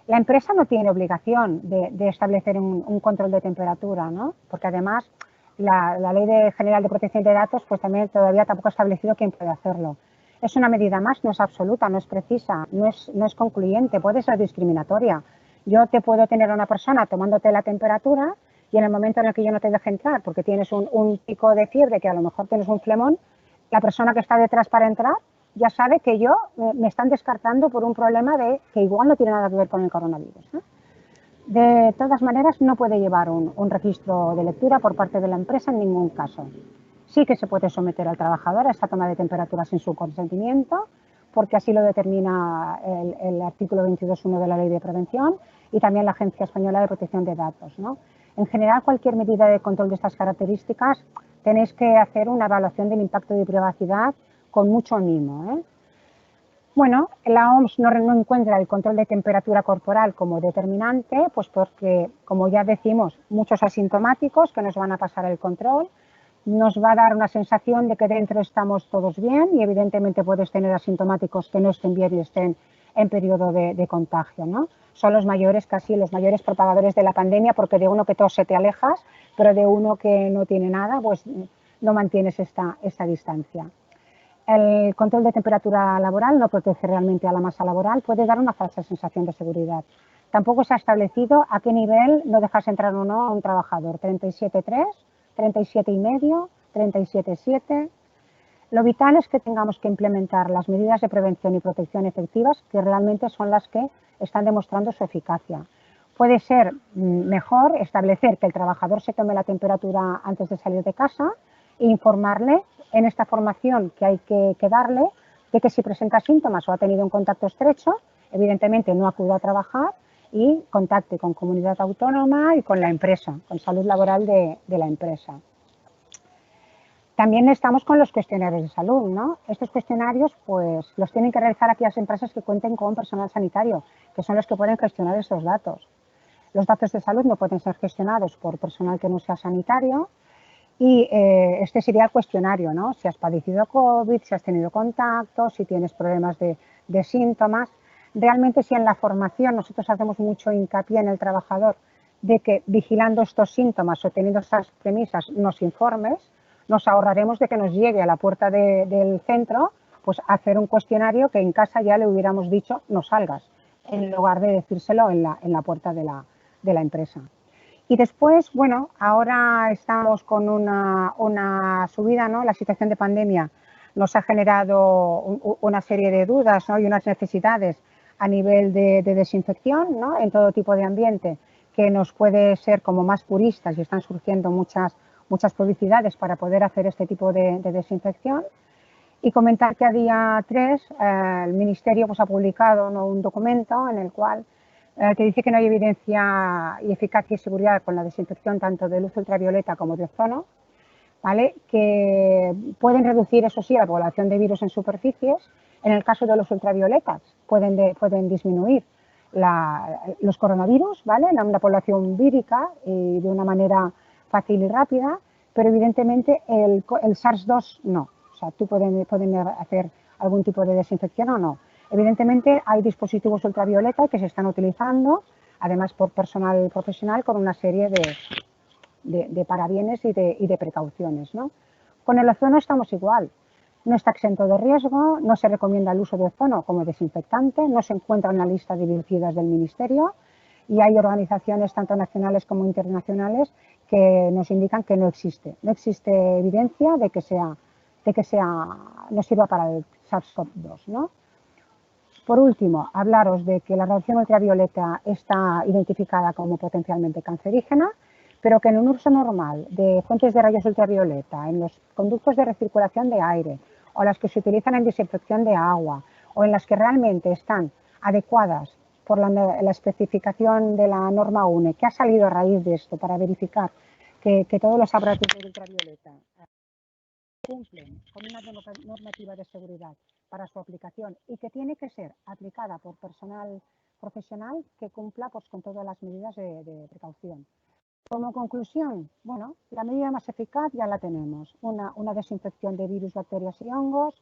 La empresa no tiene obligación de establecer un control de temperatura, ¿no? Porque además la Ley General de Protección de Datos pues también todavía tampoco ha establecido quién puede hacerlo. Es una medida más, no es absoluta, no es precisa, no es concluyente, puede ser discriminatoria. Yo te puedo tener a una persona tomándote la temperatura y en el momento en el que yo no te deje entrar porque tienes un pico de fiebre, que a lo mejor tienes un flemón, la persona que está detrás para entrar ya sabe que me están descartando por un problema que igual no tiene nada que ver con el coronavirus, ¿no? De todas maneras, no puede llevar un registro de lectura por parte de la empresa en ningún caso. Sí que se puede someter al trabajador a esta toma de temperatura sin su consentimiento, porque así lo determina el artículo 22.1 de la Ley de Prevención y también la Agencia Española de Protección de Datos, ¿no? En general, cualquier medida de control de estas características tenéis que hacer una evaluación del impacto de privacidad con mucho mimo, ¿eh? Bueno, la OMS no encuentra el control de temperatura corporal como determinante, pues porque, como ya decimos, muchos asintomáticos que nos van a pasar el control, nos va a dar una sensación de que dentro estamos todos bien y evidentemente puedes tener asintomáticos que no estén bien y estén en periodo de contagio, ¿no? Son los mayores propagadores de la pandemia, porque de uno que tose te alejas, pero de uno que no tiene nada, pues no mantienes esta distancia. El control de temperatura laboral no protege realmente a la masa laboral, puede dar una falsa sensación de seguridad. Tampoco se ha establecido a qué nivel no dejas entrar o no a un trabajador, 37,3, 37,5, 37,7. Lo vital es que tengamos que implementar las medidas de prevención y protección efectivas, que realmente son las que están demostrando su eficacia. Puede ser mejor establecer que el trabajador se tome la temperatura antes de salir de casa e informarle en esta formación que hay que darle de que si presenta síntomas o ha tenido un contacto estrecho, evidentemente no acuda a trabajar y contacte con comunidad autónoma y con la empresa, con salud laboral de la empresa. También estamos con los cuestionarios de salud, ¿no? Estos cuestionarios pues los tienen que realizar aquellas empresas que cuenten con personal sanitario, que son los que pueden gestionar estos datos. Los datos de salud no pueden ser gestionados por personal que no sea sanitario. Y este sería el cuestionario, ¿no? Si has padecido COVID, si has tenido contacto, si tienes problemas de síntomas. Realmente, si en la formación nosotros hacemos mucho hincapié en el trabajador de que vigilando estos síntomas o teniendo estas premisas nos informes, nos ahorraremos de que nos llegue a la puerta del centro pues hacer un cuestionario que en casa ya le hubiéramos dicho no salgas, en lugar de decírselo en la puerta de la empresa. Y después, bueno, ahora estamos con una subida, ¿no? La situación de pandemia nos ha generado una serie de dudas, ¿no? Y unas necesidades a nivel de desinfección, ¿no? En todo tipo de ambiente, que nos puede ser como más puristas y están surgiendo muchas publicidades para poder hacer este tipo de desinfección. Y comentar que a día 3 el Ministerio pues, ha publicado, ¿no? Un documento en el cual que dice que no hay evidencia y eficacia y seguridad con la desinfección tanto de luz ultravioleta como de ozono, ¿vale? Que pueden reducir, eso sí, la población de virus en superficies. En el caso de los ultravioletas pueden disminuir los coronavirus, ¿vale? La población vírica y de una manera fácil y rápida, pero evidentemente el SARS-2 no. O sea, tú pueden hacer algún tipo de desinfección o no. Evidentemente hay dispositivos ultravioleta que se están utilizando, además por personal profesional, con una serie de parabienes y de precauciones, ¿no? Con el ozono estamos igual. No está exento de riesgo, no se recomienda el uso de ozono como desinfectante, no se encuentra en la lista de biocidas del Ministerio y hay organizaciones tanto nacionales como internacionales que nos indican que no existe evidencia de que no sirva para el SARS-CoV-2, ¿no? Por último, hablaros de que la radiación ultravioleta está identificada como potencialmente cancerígena, pero que en un uso normal de fuentes de rayos ultravioleta, en los conductos de recirculación de aire, o las que se utilizan en desinfección de agua, o en las que realmente están adecuadas por la especificación de la norma UNE, que ha salido a raíz de esto para verificar que todos los aparatos de ultravioleta cumplen con una normativa de seguridad para su aplicación y que tiene que ser aplicada por personal profesional que cumpla pues, con todas las medidas de precaución. Como conclusión, bueno, la medida más eficaz ya la tenemos. Una desinfección de virus, bacterias y hongos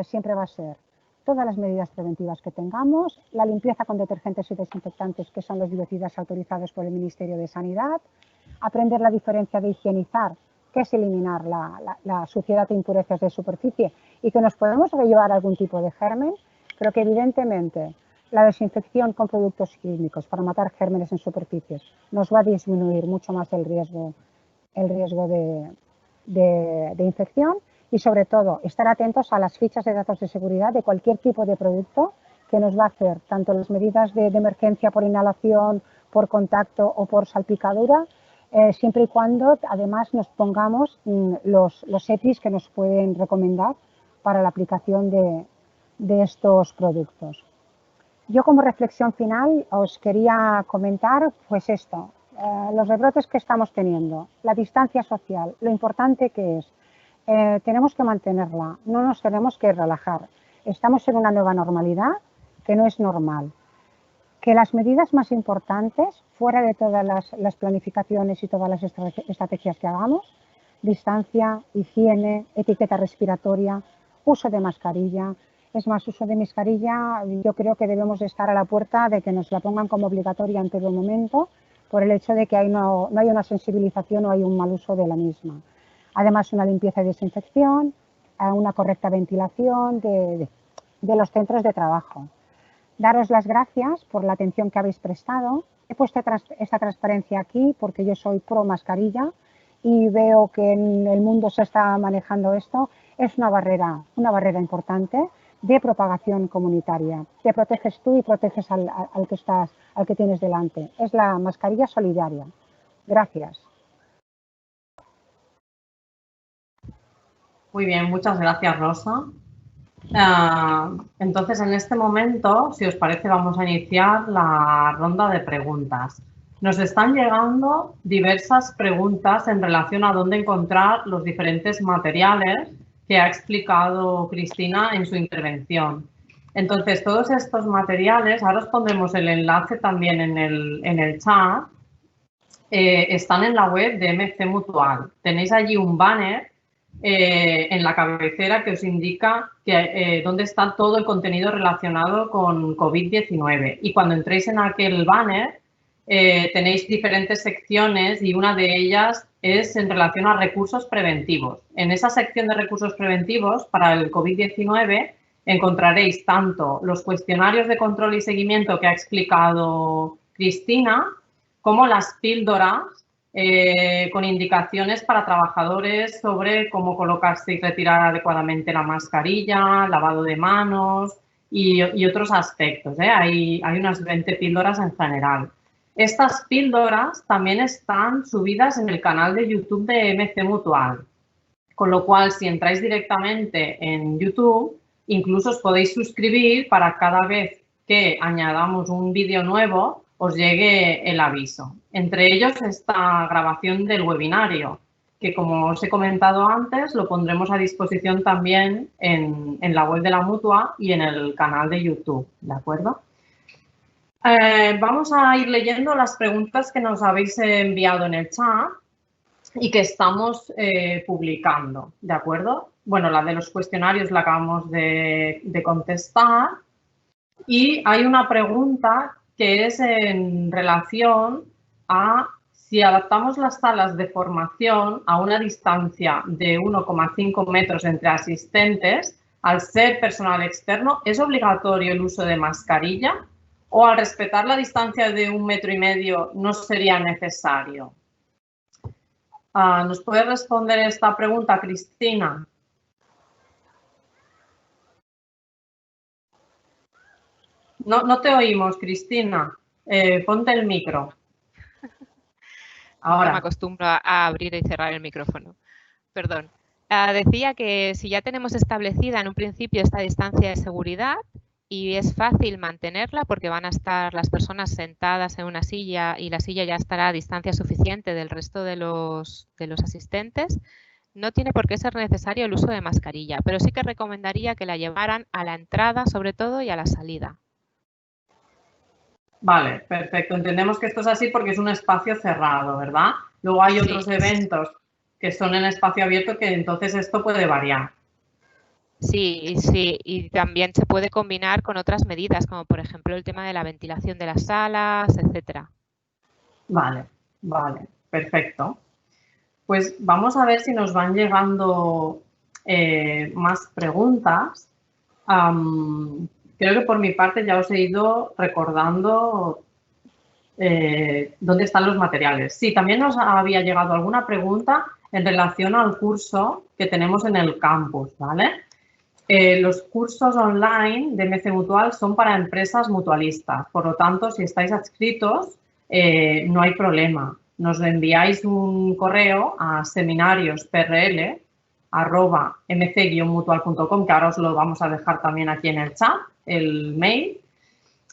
siempre va a ser todas las medidas preventivas que tengamos, la limpieza con detergentes y desinfectantes que son los biocidas autorizados por el Ministerio de Sanidad, aprender la diferencia de higienizar, que es eliminar la suciedad e impurezas de superficie y que nos podemos llevar algún tipo de germen, pero que evidentemente la desinfección con productos químicos para matar gérmenes en superficies nos va a disminuir mucho más el riesgo de infección y sobre todo estar atentos a las fichas de datos de seguridad de cualquier tipo de producto que nos va a hacer tanto las medidas de emergencia por inhalación, por contacto o por salpicadura, siempre y cuando además nos pongamos los EPIs que nos pueden recomendar para la aplicación de estos productos. Yo como reflexión final os quería comentar pues esto, los rebrotes que estamos teniendo, la distancia social, lo importante que es. Tenemos que mantenerla, no nos tenemos que relajar. Estamos en una nueva normalidad que no es normal. Que las medidas más importantes, fuera de todas las planificaciones y todas las estrategias que hagamos, distancia, higiene, etiqueta respiratoria, uso de mascarilla. Es más, uso de mascarilla, yo creo que debemos de estar a la puerta de que nos la pongan como obligatoria en todo momento, por el hecho de que no hay una sensibilización o hay un mal uso de la misma. Además, una limpieza y desinfección, una correcta ventilación de los centros de trabajo. Daros las gracias por la atención que habéis prestado. He puesto esta transparencia aquí porque yo soy pro mascarilla y veo que en el mundo se está manejando esto. Es una barrera importante de propagación comunitaria. Te proteges tú y proteges al que tienes delante. Es la mascarilla solidaria. Gracias. Muy bien, muchas gracias, Rosa. Entonces, en este momento, si os parece, vamos a iniciar la ronda de preguntas. Nos están llegando diversas preguntas en relación a dónde encontrar los diferentes materiales que ha explicado Cristina en su intervención. Entonces, todos estos materiales, ahora os pondremos el enlace también en el chat, están en la web de MC Mutual. Tenéis allí un banner en la cabecera que os indica dónde está todo el contenido relacionado con COVID-19. Y cuando entréis en aquel banner, tenéis diferentes secciones y una de ellas es en relación a recursos preventivos. En esa sección de recursos preventivos para el COVID-19 encontraréis tanto los cuestionarios de control y seguimiento que ha explicado Cristina, como las píldoras con indicaciones para trabajadores sobre cómo colocarse y retirar adecuadamente la mascarilla, lavado de manos y otros aspectos. Hay unas 20 píldoras en general. Estas píldoras también están subidas en el canal de YouTube de MC Mutual, con lo cual si entráis directamente en YouTube, incluso os podéis suscribir para cada vez que añadamos un vídeo nuevo os llegue el aviso. Entre ellos esta grabación del webinario, que como os he comentado antes, lo pondremos a disposición también en la web de la Mutua y en el canal de YouTube, ¿de acuerdo? Vamos a ir leyendo las preguntas que nos habéis enviado en el chat y que estamos publicando, ¿de acuerdo? Bueno, la de los cuestionarios la acabamos de contestar y hay una pregunta que es en relación a si adaptamos las salas de formación a una distancia de 1,5 metros entre asistentes, al ser personal externo, ¿es obligatorio el uso de mascarilla? ¿O al respetar la distancia de 1,5 metros no sería necesario? ¿Nos puede responder esta pregunta, Cristina? No te oímos, Cristina. Ponte el micro. Ahora. No me acostumbro a abrir y cerrar el micrófono. Perdón. Decía que si ya tenemos establecida en un principio esta distancia de seguridad y es fácil mantenerla porque van a estar las personas sentadas en una silla y la silla ya estará a distancia suficiente del resto de los asistentes, no tiene por qué ser necesario el uso de mascarilla, pero sí que recomendaría que la llevaran a la entrada sobre todo y a la salida. Vale, perfecto. Entendemos que esto es así porque es un espacio cerrado, ¿verdad? Luego hay otros eventos que son en espacio abierto que entonces esto puede variar. Sí, y también se puede combinar con otras medidas, como por ejemplo el tema de la ventilación de las salas, etcétera. Vale, perfecto. Pues vamos a ver si nos van llegando más preguntas. Creo que por mi parte ya os he ido recordando dónde están los materiales. Sí, también nos había llegado alguna pregunta en relación al curso que tenemos en el campus, ¿vale? Los cursos online de MC Mutual son para empresas mutualistas, por lo tanto, si estáis adscritos, no hay problema. Nos enviáis un correo a seminariosprl@mc-mutual.com, que ahora os lo vamos a dejar también aquí en el chat, el mail,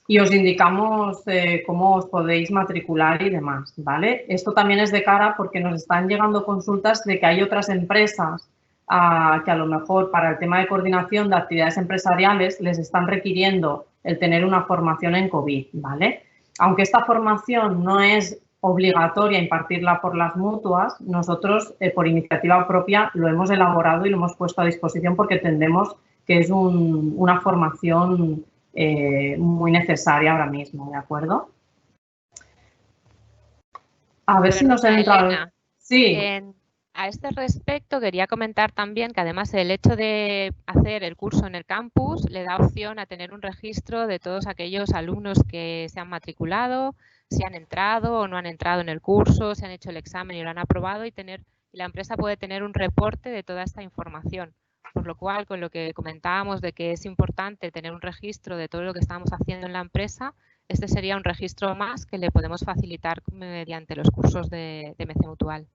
y os indicamos cómo os podéis matricular y demás, ¿vale? Esto también es de cara porque nos están llegando consultas de que hay otras empresas que a lo mejor para el tema de coordinación de actividades empresariales les están requiriendo el tener una formación en COVID, ¿vale? Aunque esta formación no es obligatoria impartirla por las mutuas, nosotros por iniciativa propia lo hemos elaborado y lo hemos puesto a disposición porque entendemos que es una formación muy necesaria ahora mismo, ¿de acuerdo? A ver si nos ha entrado. Elena, sí. A este respecto quería comentar también que además el hecho de hacer el curso en el campus le da opción a tener un registro de todos aquellos alumnos que se han matriculado, si han entrado o no han entrado en el curso, si han hecho el examen y lo han aprobado y la empresa puede tener un reporte de toda esta información. Por lo cual, con lo que comentábamos de que es importante tener un registro de todo lo que estamos haciendo en la empresa, este sería un registro más que le podemos facilitar mediante los cursos de MC Mutual.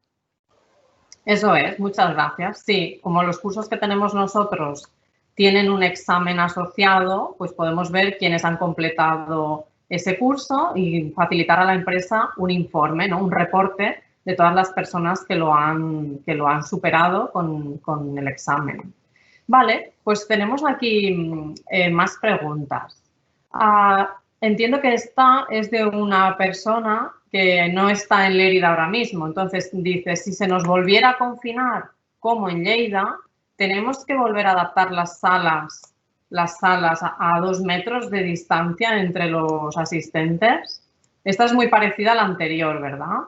Eso es, muchas gracias. Sí, como los cursos que tenemos nosotros tienen un examen asociado, pues podemos ver quiénes han completado ese curso y facilitar a la empresa un informe, ¿no? Un reporte de todas las personas que lo han superado con el examen. Vale, pues tenemos aquí más preguntas. Entiendo que esta es de una persona que no está en Lérida ahora mismo. Entonces dice, si se nos volviera a confinar como en Lleida, ¿tenemos que volver a adaptar las salas a 2 metros de distancia entre los asistentes? Esta es muy parecida a la anterior, ¿verdad?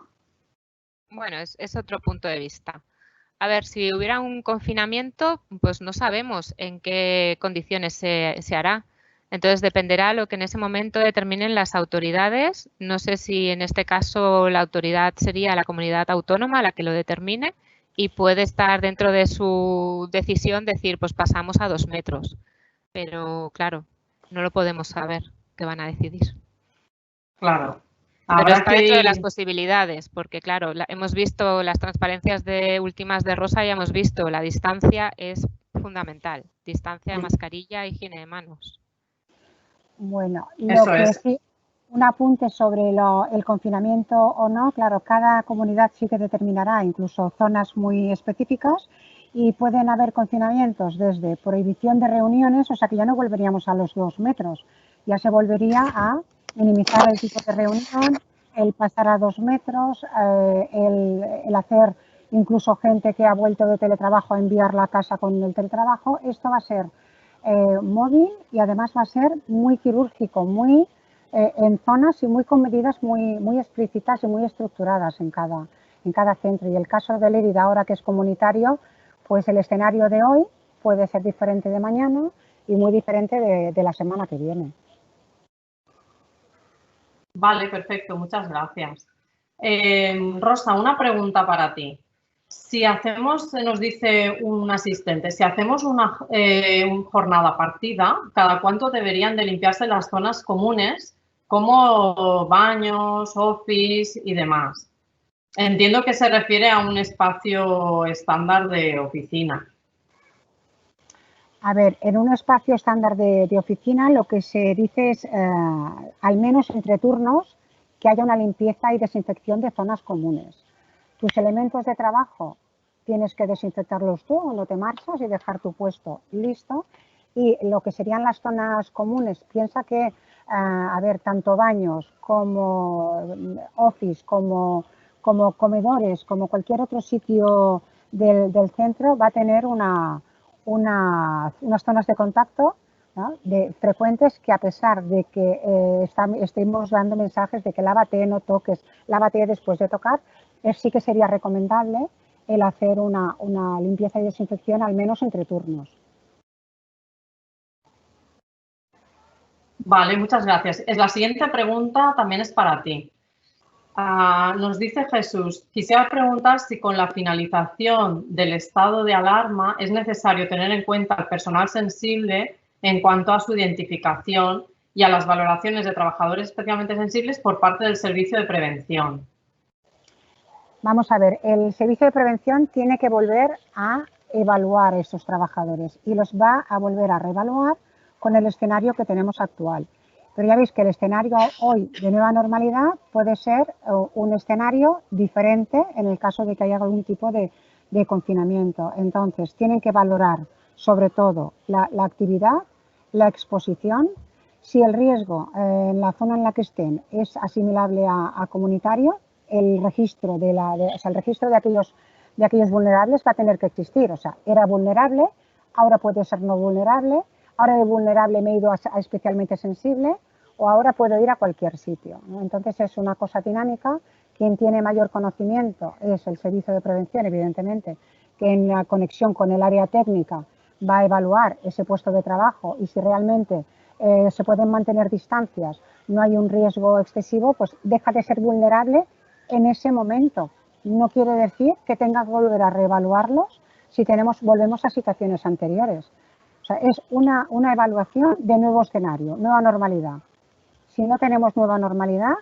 Bueno, es otro punto de vista. A ver, si hubiera un confinamiento, pues no sabemos en qué condiciones se hará. Entonces, dependerá lo que en ese momento determinen las autoridades. No sé si en este caso la autoridad sería la comunidad autónoma la que lo determine y puede estar dentro de su decisión decir, pues pasamos a 2 metros. Pero, claro, no lo podemos saber qué van a decidir. Claro. Pero está dentro de las posibilidades, porque claro, hemos visto las transparencias últimas de Rosa y hemos visto la distancia es fundamental. Distancia de mascarilla, higiene de manos. Bueno, Eso es. Sí, un apunte sobre el confinamiento o no. Claro, cada comunidad sí que determinará incluso zonas muy específicas y pueden haber confinamientos desde prohibición de reuniones, o sea que ya no volveríamos a los 2 metros, ya se volvería a minimizar el tipo de reunión, el pasar a 2 metros, el hacer incluso gente que ha vuelto de teletrabajo a enviarla a casa con el teletrabajo. Esto va a ser móvil y además va a ser muy quirúrgico, muy en zonas y muy con medidas muy explícitas y muy estructuradas en cada centro. Y el caso de Lérida, ahora que es comunitario, pues el escenario de hoy puede ser diferente de mañana y muy diferente de la semana que viene. Vale, perfecto, muchas gracias. Rosa, una pregunta para ti. Si hacemos, nos dice un asistente, si hacemos una jornada partida, ¿cada cuánto deberían de limpiarse las zonas comunes como baños, office y demás? Entiendo que se refiere a un espacio estándar de oficina. A ver, en un espacio estándar de oficina lo que se dice es, al menos entre turnos, que haya una limpieza y desinfección de zonas comunes. Tus elementos de trabajo tienes que desinfectarlos tú cuando te marchas y dejar tu puesto listo. Y lo que serían las zonas comunes, piensa que, a ver, tanto baños como office, como comedores, como cualquier otro sitio del centro, va a tener unas zonas de contacto, ¿no?, frecuentes, que a pesar de que estemos dando mensajes de que lávate, no toques, lávate después de tocar, sí que sería recomendable el hacer una limpieza y desinfección al menos entre turnos. Vale, muchas gracias. La siguiente pregunta también es para ti. Nos dice Jesús, quisiera preguntar si con la finalización del estado de alarma es necesario tener en cuenta al personal sensible en cuanto a su identificación y a las valoraciones de trabajadores especialmente sensibles por parte del servicio de prevención. Vamos a ver, el servicio de prevención tiene que volver a evaluar a estos trabajadores y los va a volver a reevaluar con el escenario que tenemos actual. Pero ya veis que el escenario hoy de nueva normalidad puede ser un escenario diferente en el caso de que haya algún tipo de confinamiento. Entonces, tienen que valorar sobre todo la actividad, la exposición, si el riesgo en la zona en la que estén es asimilable a comunitario, el registro el registro de aquellos vulnerables va a tener que existir. O sea, era vulnerable, ahora puede ser no vulnerable, ahora de vulnerable me he ido a especialmente sensible o ahora puedo ir a cualquier sitio, ¿no? Entonces es una cosa dinámica. Quien tiene mayor conocimiento es el servicio de prevención, evidentemente, que en la conexión con el área técnica va a evaluar ese puesto de trabajo y si realmente se pueden mantener distancias, no hay un riesgo excesivo, pues deja de ser vulnerable en ese momento. No quiere decir que tenga que volver a reevaluarlos si volvemos a situaciones anteriores. O sea, es una evaluación de nuevo escenario, nueva normalidad. Si no tenemos nueva normalidad,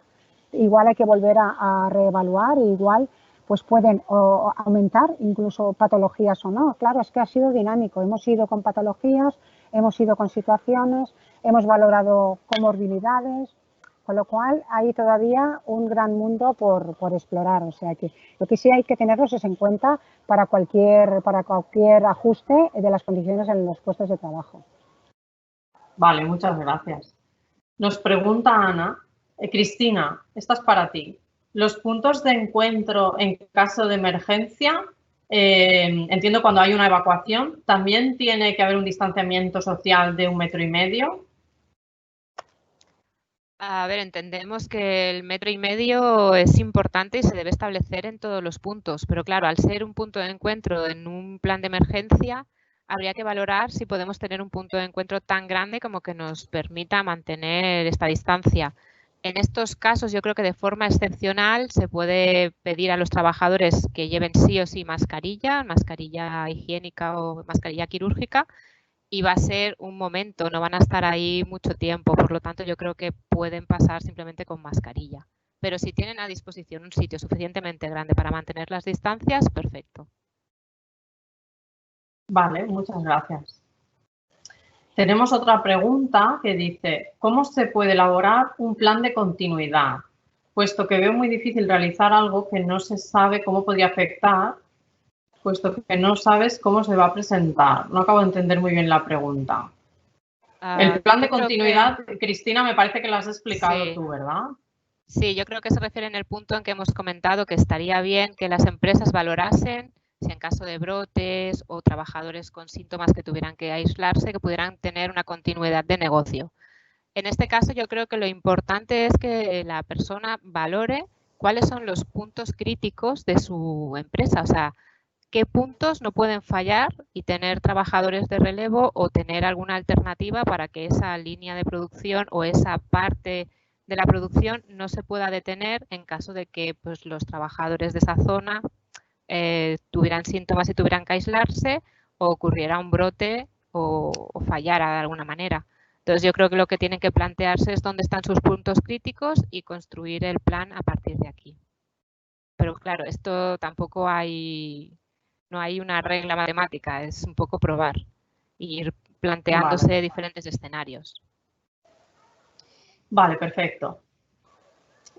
igual hay que volver a reevaluar e igual pues pueden aumentar incluso patologías o no. Claro, es que ha sido dinámico. Hemos ido con patologías, hemos ido con situaciones, hemos valorado comorbilidades, con lo cual hay todavía un gran mundo por explorar. O sea que lo que sí hay que tenerlos es en cuenta para cualquier ajuste de las condiciones en los puestos de trabajo. Vale, muchas gracias. Nos pregunta Ana, Cristina, esta es para ti. Los puntos de encuentro en caso de emergencia, entiendo cuando hay una evacuación, ¿también tiene que haber un distanciamiento social de 1,5 metros? A ver, entendemos que el 1,5 metros es importante y se debe establecer en todos los puntos, pero claro, al ser un punto de encuentro en un plan de emergencia, habría que valorar si podemos tener un punto de encuentro tan grande como que nos permita mantener esta distancia. En estos casos, yo creo que de forma excepcional se puede pedir a los trabajadores que lleven sí o sí mascarilla, mascarilla higiénica o mascarilla quirúrgica, y va a ser un momento, no van a estar ahí mucho tiempo, por lo tanto yo creo que pueden pasar simplemente con mascarilla. Pero si tienen a disposición un sitio suficientemente grande para mantener las distancias, perfecto. Vale, muchas gracias. Tenemos otra pregunta que dice, ¿cómo se puede elaborar un plan de continuidad? Puesto que veo muy difícil realizar algo que no se sabe cómo podría afectar, puesto que no sabes cómo se va a presentar. No acabo de entender muy bien la pregunta. El plan de continuidad, Cristina, me parece que lo has explicado tú, ¿verdad? Sí, yo creo que se refiere en el punto en que hemos comentado que estaría bien que las empresas valorasen si en caso de brotes o trabajadores con síntomas que tuvieran que aislarse, que pudieran tener una continuidad de negocio. En este caso, yo creo que lo importante es que la persona valore cuáles son los puntos críticos de su empresa, o sea, qué puntos no pueden fallar y tener trabajadores de relevo o tener alguna alternativa para que esa línea de producción o esa parte de la producción no se pueda detener en caso de que pues, los trabajadores de esa zona tuvieran síntomas y tuvieran que aislarse o ocurriera un brote o fallara de alguna manera. Entonces yo creo que lo que tienen que plantearse es dónde están sus puntos críticos y construir el plan a partir de aquí. Pero claro, esto tampoco no hay una regla matemática, es un poco probar e ir planteándose diferentes escenarios. Vale, perfecto.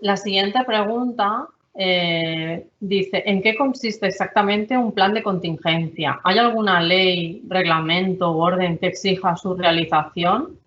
La siguiente pregunta dice, ¿en qué consiste exactamente un plan de contingencia? ¿Hay alguna ley, reglamento u orden que exija su realización?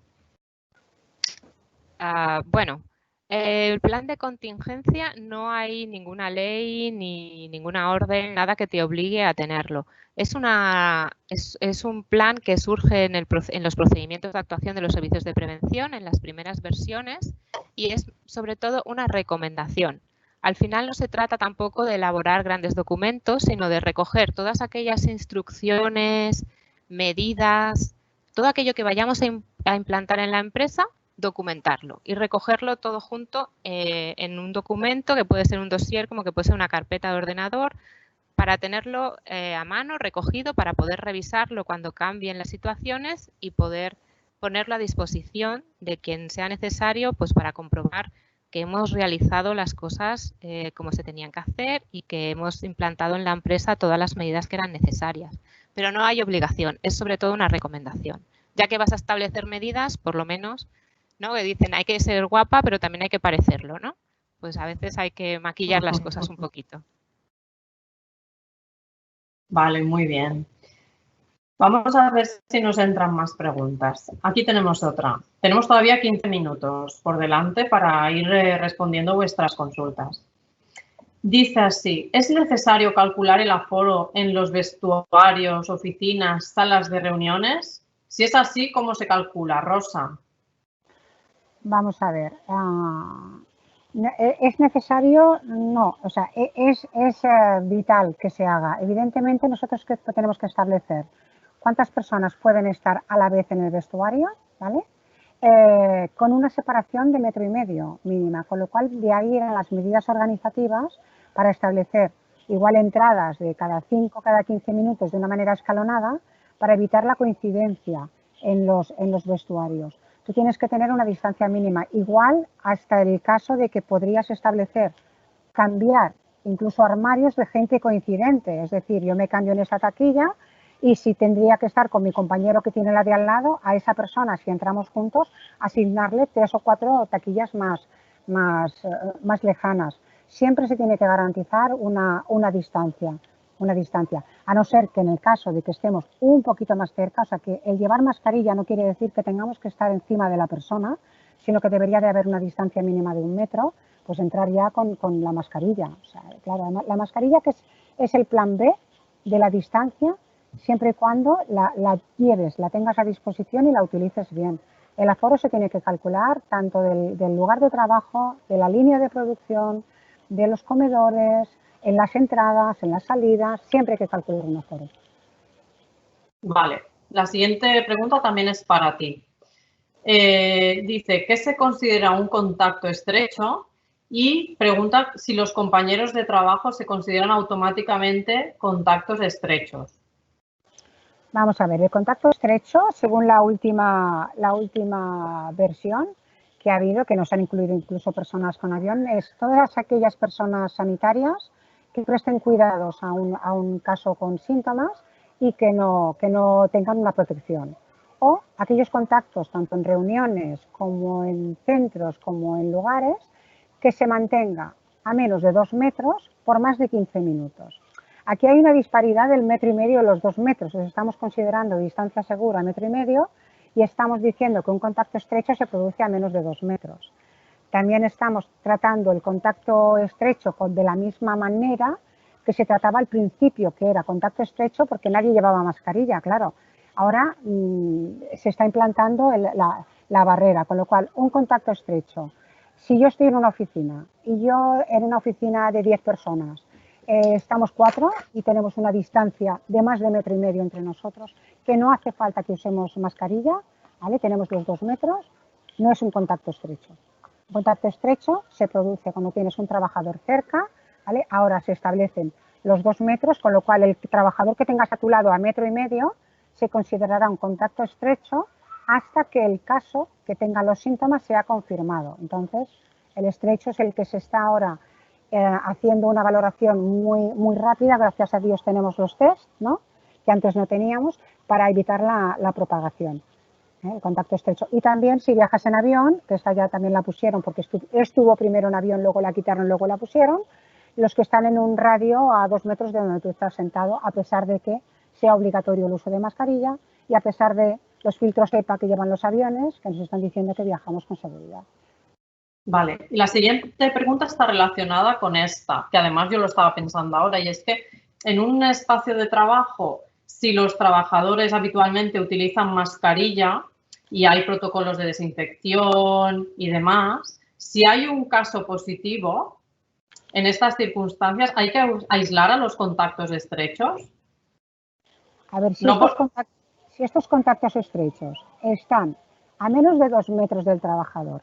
Bueno, el plan de contingencia no hay ninguna ley ni ninguna orden, nada que te obligue a tenerlo. Es un plan que surge en los procedimientos de actuación de los servicios de prevención, en las primeras versiones, y es sobre todo una recomendación. Al final no se trata tampoco de elaborar grandes documentos, sino de recoger todas aquellas instrucciones, medidas, todo aquello que vayamos a implantar en la empresa, documentarlo y recogerlo todo junto en un documento que puede ser un dossier, como que puede ser una carpeta de ordenador, para tenerlo a mano, recogido, para poder revisarlo cuando cambien las situaciones y poder ponerlo a disposición de quien sea necesario, pues para comprobar que hemos realizado las cosas como se tenían que hacer y que hemos implantado en la empresa todas las medidas que eran necesarias. Pero no hay obligación, es sobre todo una recomendación. Ya que vas a establecer medidas, por lo menos, ¿no? Que dicen hay que ser guapa, pero también hay que parecerlo, ¿no? Pues a veces hay que maquillar las cosas un poquito. Vale, muy bien. Vamos a ver si nos entran más preguntas. Aquí tenemos otra. Tenemos todavía 15 minutos por delante para ir respondiendo vuestras consultas. Dice así, ¿es necesario calcular el aforo en los vestuarios, oficinas, salas de reuniones? Si es así, ¿cómo se calcula, Rosa? Vamos a ver. ¿Es necesario? No. O sea, es vital que se haga. Evidentemente, nosotros tenemos que establecer cuántas personas pueden estar a la vez en el vestuario, ¿vale? Con una separación de 1,5 metros mínima, con lo cual de ahí eran las medidas organizativas para establecer igual entradas de cada 5, cada 15 minutos de una manera escalonada para evitar la coincidencia en los vestuarios. Tú tienes que tener una distancia mínima, igual hasta el caso de que podrías establecer, cambiar incluso armarios de gente coincidente, es decir, yo me cambio en esa taquilla y si tendría que estar con mi compañero que tiene la de al lado, a esa persona, si entramos juntos, asignarle 3 o 4 taquillas más lejanas. Siempre se tiene que garantizar una distancia, a no ser que en el caso de que estemos un poquito más cerca, o sea que el llevar mascarilla no quiere decir que tengamos que estar encima de la persona, sino que debería de haber una distancia mínima de 1 metro, pues entrar ya con la mascarilla. O sea, claro, la mascarilla que es el plan B de la distancia, siempre y cuando la lleves, la tengas a disposición y la utilices bien. El aforo se tiene que calcular tanto del lugar de trabajo, de la línea de producción, de los comedores, en las entradas, en las salidas, siempre hay que calcular un aforo. Vale, La siguiente pregunta también es para ti. Dice, ¿qué se considera un contacto estrecho? Y pregunta si los compañeros de trabajo se consideran automáticamente contactos estrechos. Vamos a ver, el contacto estrecho, según la última versión que ha habido, que nos han incluido incluso personas con avión, es todas aquellas personas sanitarias que presten cuidados a un caso con síntomas y que no tengan una protección. O aquellos contactos, tanto en reuniones como en centros como en lugares, que se mantenga a menos de 2 metros por más de 15 minutos. Aquí hay una disparidad del 1,5 metros y los 2 metros. Estamos considerando distancia segura 1,5 metros y estamos diciendo que un contacto estrecho se produce a menos de 2 metros. También estamos tratando el contacto estrecho de la misma manera que se trataba al principio, que era contacto estrecho porque nadie llevaba mascarilla, claro. Ahora se está implantando la barrera, con lo cual un contacto estrecho. Si yo estoy en una oficina y yo en una oficina de 10 personas, estamos 4 y tenemos una distancia de más de 1,5 metros entre nosotros, que no hace falta que usemos mascarilla, ¿vale? Tenemos los 2 metros, no es un contacto estrecho. Un contacto estrecho se produce cuando tienes un trabajador cerca, ¿vale? Ahora se establecen los 2 metros, con lo cual el trabajador que tengas a tu lado a 1,5 metros se considerará un contacto estrecho hasta que el caso que tenga los síntomas sea confirmado. Entonces, el estrecho es el que se está ahora haciendo una valoración muy rápida. Gracias a Dios tenemos los test, ¿no?, que antes no teníamos, para evitar la propagación. El contacto estrecho. Y también si viajas en avión, que esta ya también la pusieron porque estuvo primero en avión, luego la quitaron, luego la pusieron, los que están en un radio a 2 metros de donde tú estás sentado, a pesar de que sea obligatorio el uso de mascarilla y a pesar de los filtros EPA que llevan los aviones, que nos están diciendo que viajamos con seguridad. Vale, y la siguiente pregunta está relacionada con esta, que además yo lo estaba pensando ahora, y es que en un espacio de trabajo, si los trabajadores habitualmente utilizan mascarilla y hay protocolos de desinfección y demás, si hay un caso positivo, en estas circunstancias, ¿hay que aislar a los contactos estrechos? A ver, si estos contactos estrechos están a menos de 2 metros del trabajador,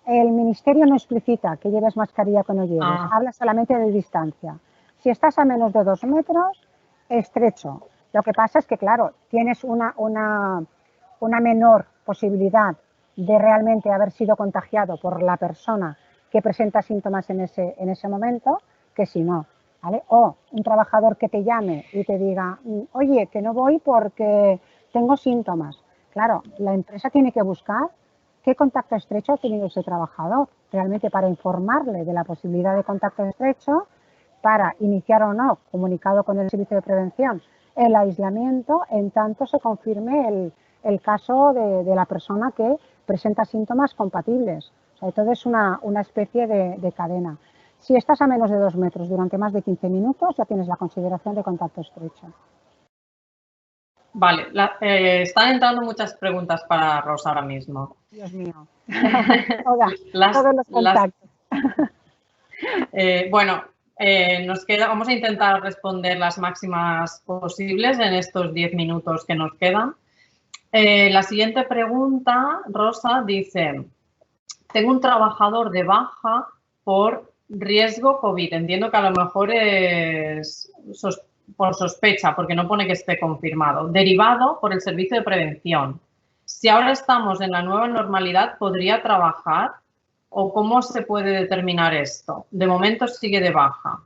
el ministerio no explicita que lleves mascarilla o que no lleves, habla solamente de distancia. Si estás a menos de 2 metros, estrecho. Lo que pasa es que, claro, tienes una menor posibilidad de realmente haber sido contagiado por la persona que presenta síntomas en ese momento, que si no, ¿vale? O un trabajador que te llame y te diga, oye, que no voy porque tengo síntomas. Claro, la empresa tiene que buscar qué contacto estrecho ha tenido ese trabajador, realmente para informarle de la posibilidad de contacto estrecho, para iniciar o no, comunicado con el servicio de prevención, el aislamiento, en tanto se confirme el caso de la persona que presenta síntomas compatibles. O sea, todo es una especie de cadena. Si estás a menos de 2 metros durante más de 15 minutos, ya tienes la consideración de contacto estrecho. Vale, están entrando muchas preguntas para Rosa ahora mismo. Dios mío. Todos los contactos. Bueno, vamos a intentar responder las máximas posibles en estos 10 minutos que nos quedan. La siguiente pregunta, Rosa, dice, tengo un trabajador de baja por riesgo COVID. Entiendo que a lo mejor es por sospecha, porque no pone que esté confirmado. Derivado por el servicio de prevención. Si ahora estamos en la nueva normalidad, ¿podría trabajar? ¿O cómo se puede determinar esto? De momento sigue de baja.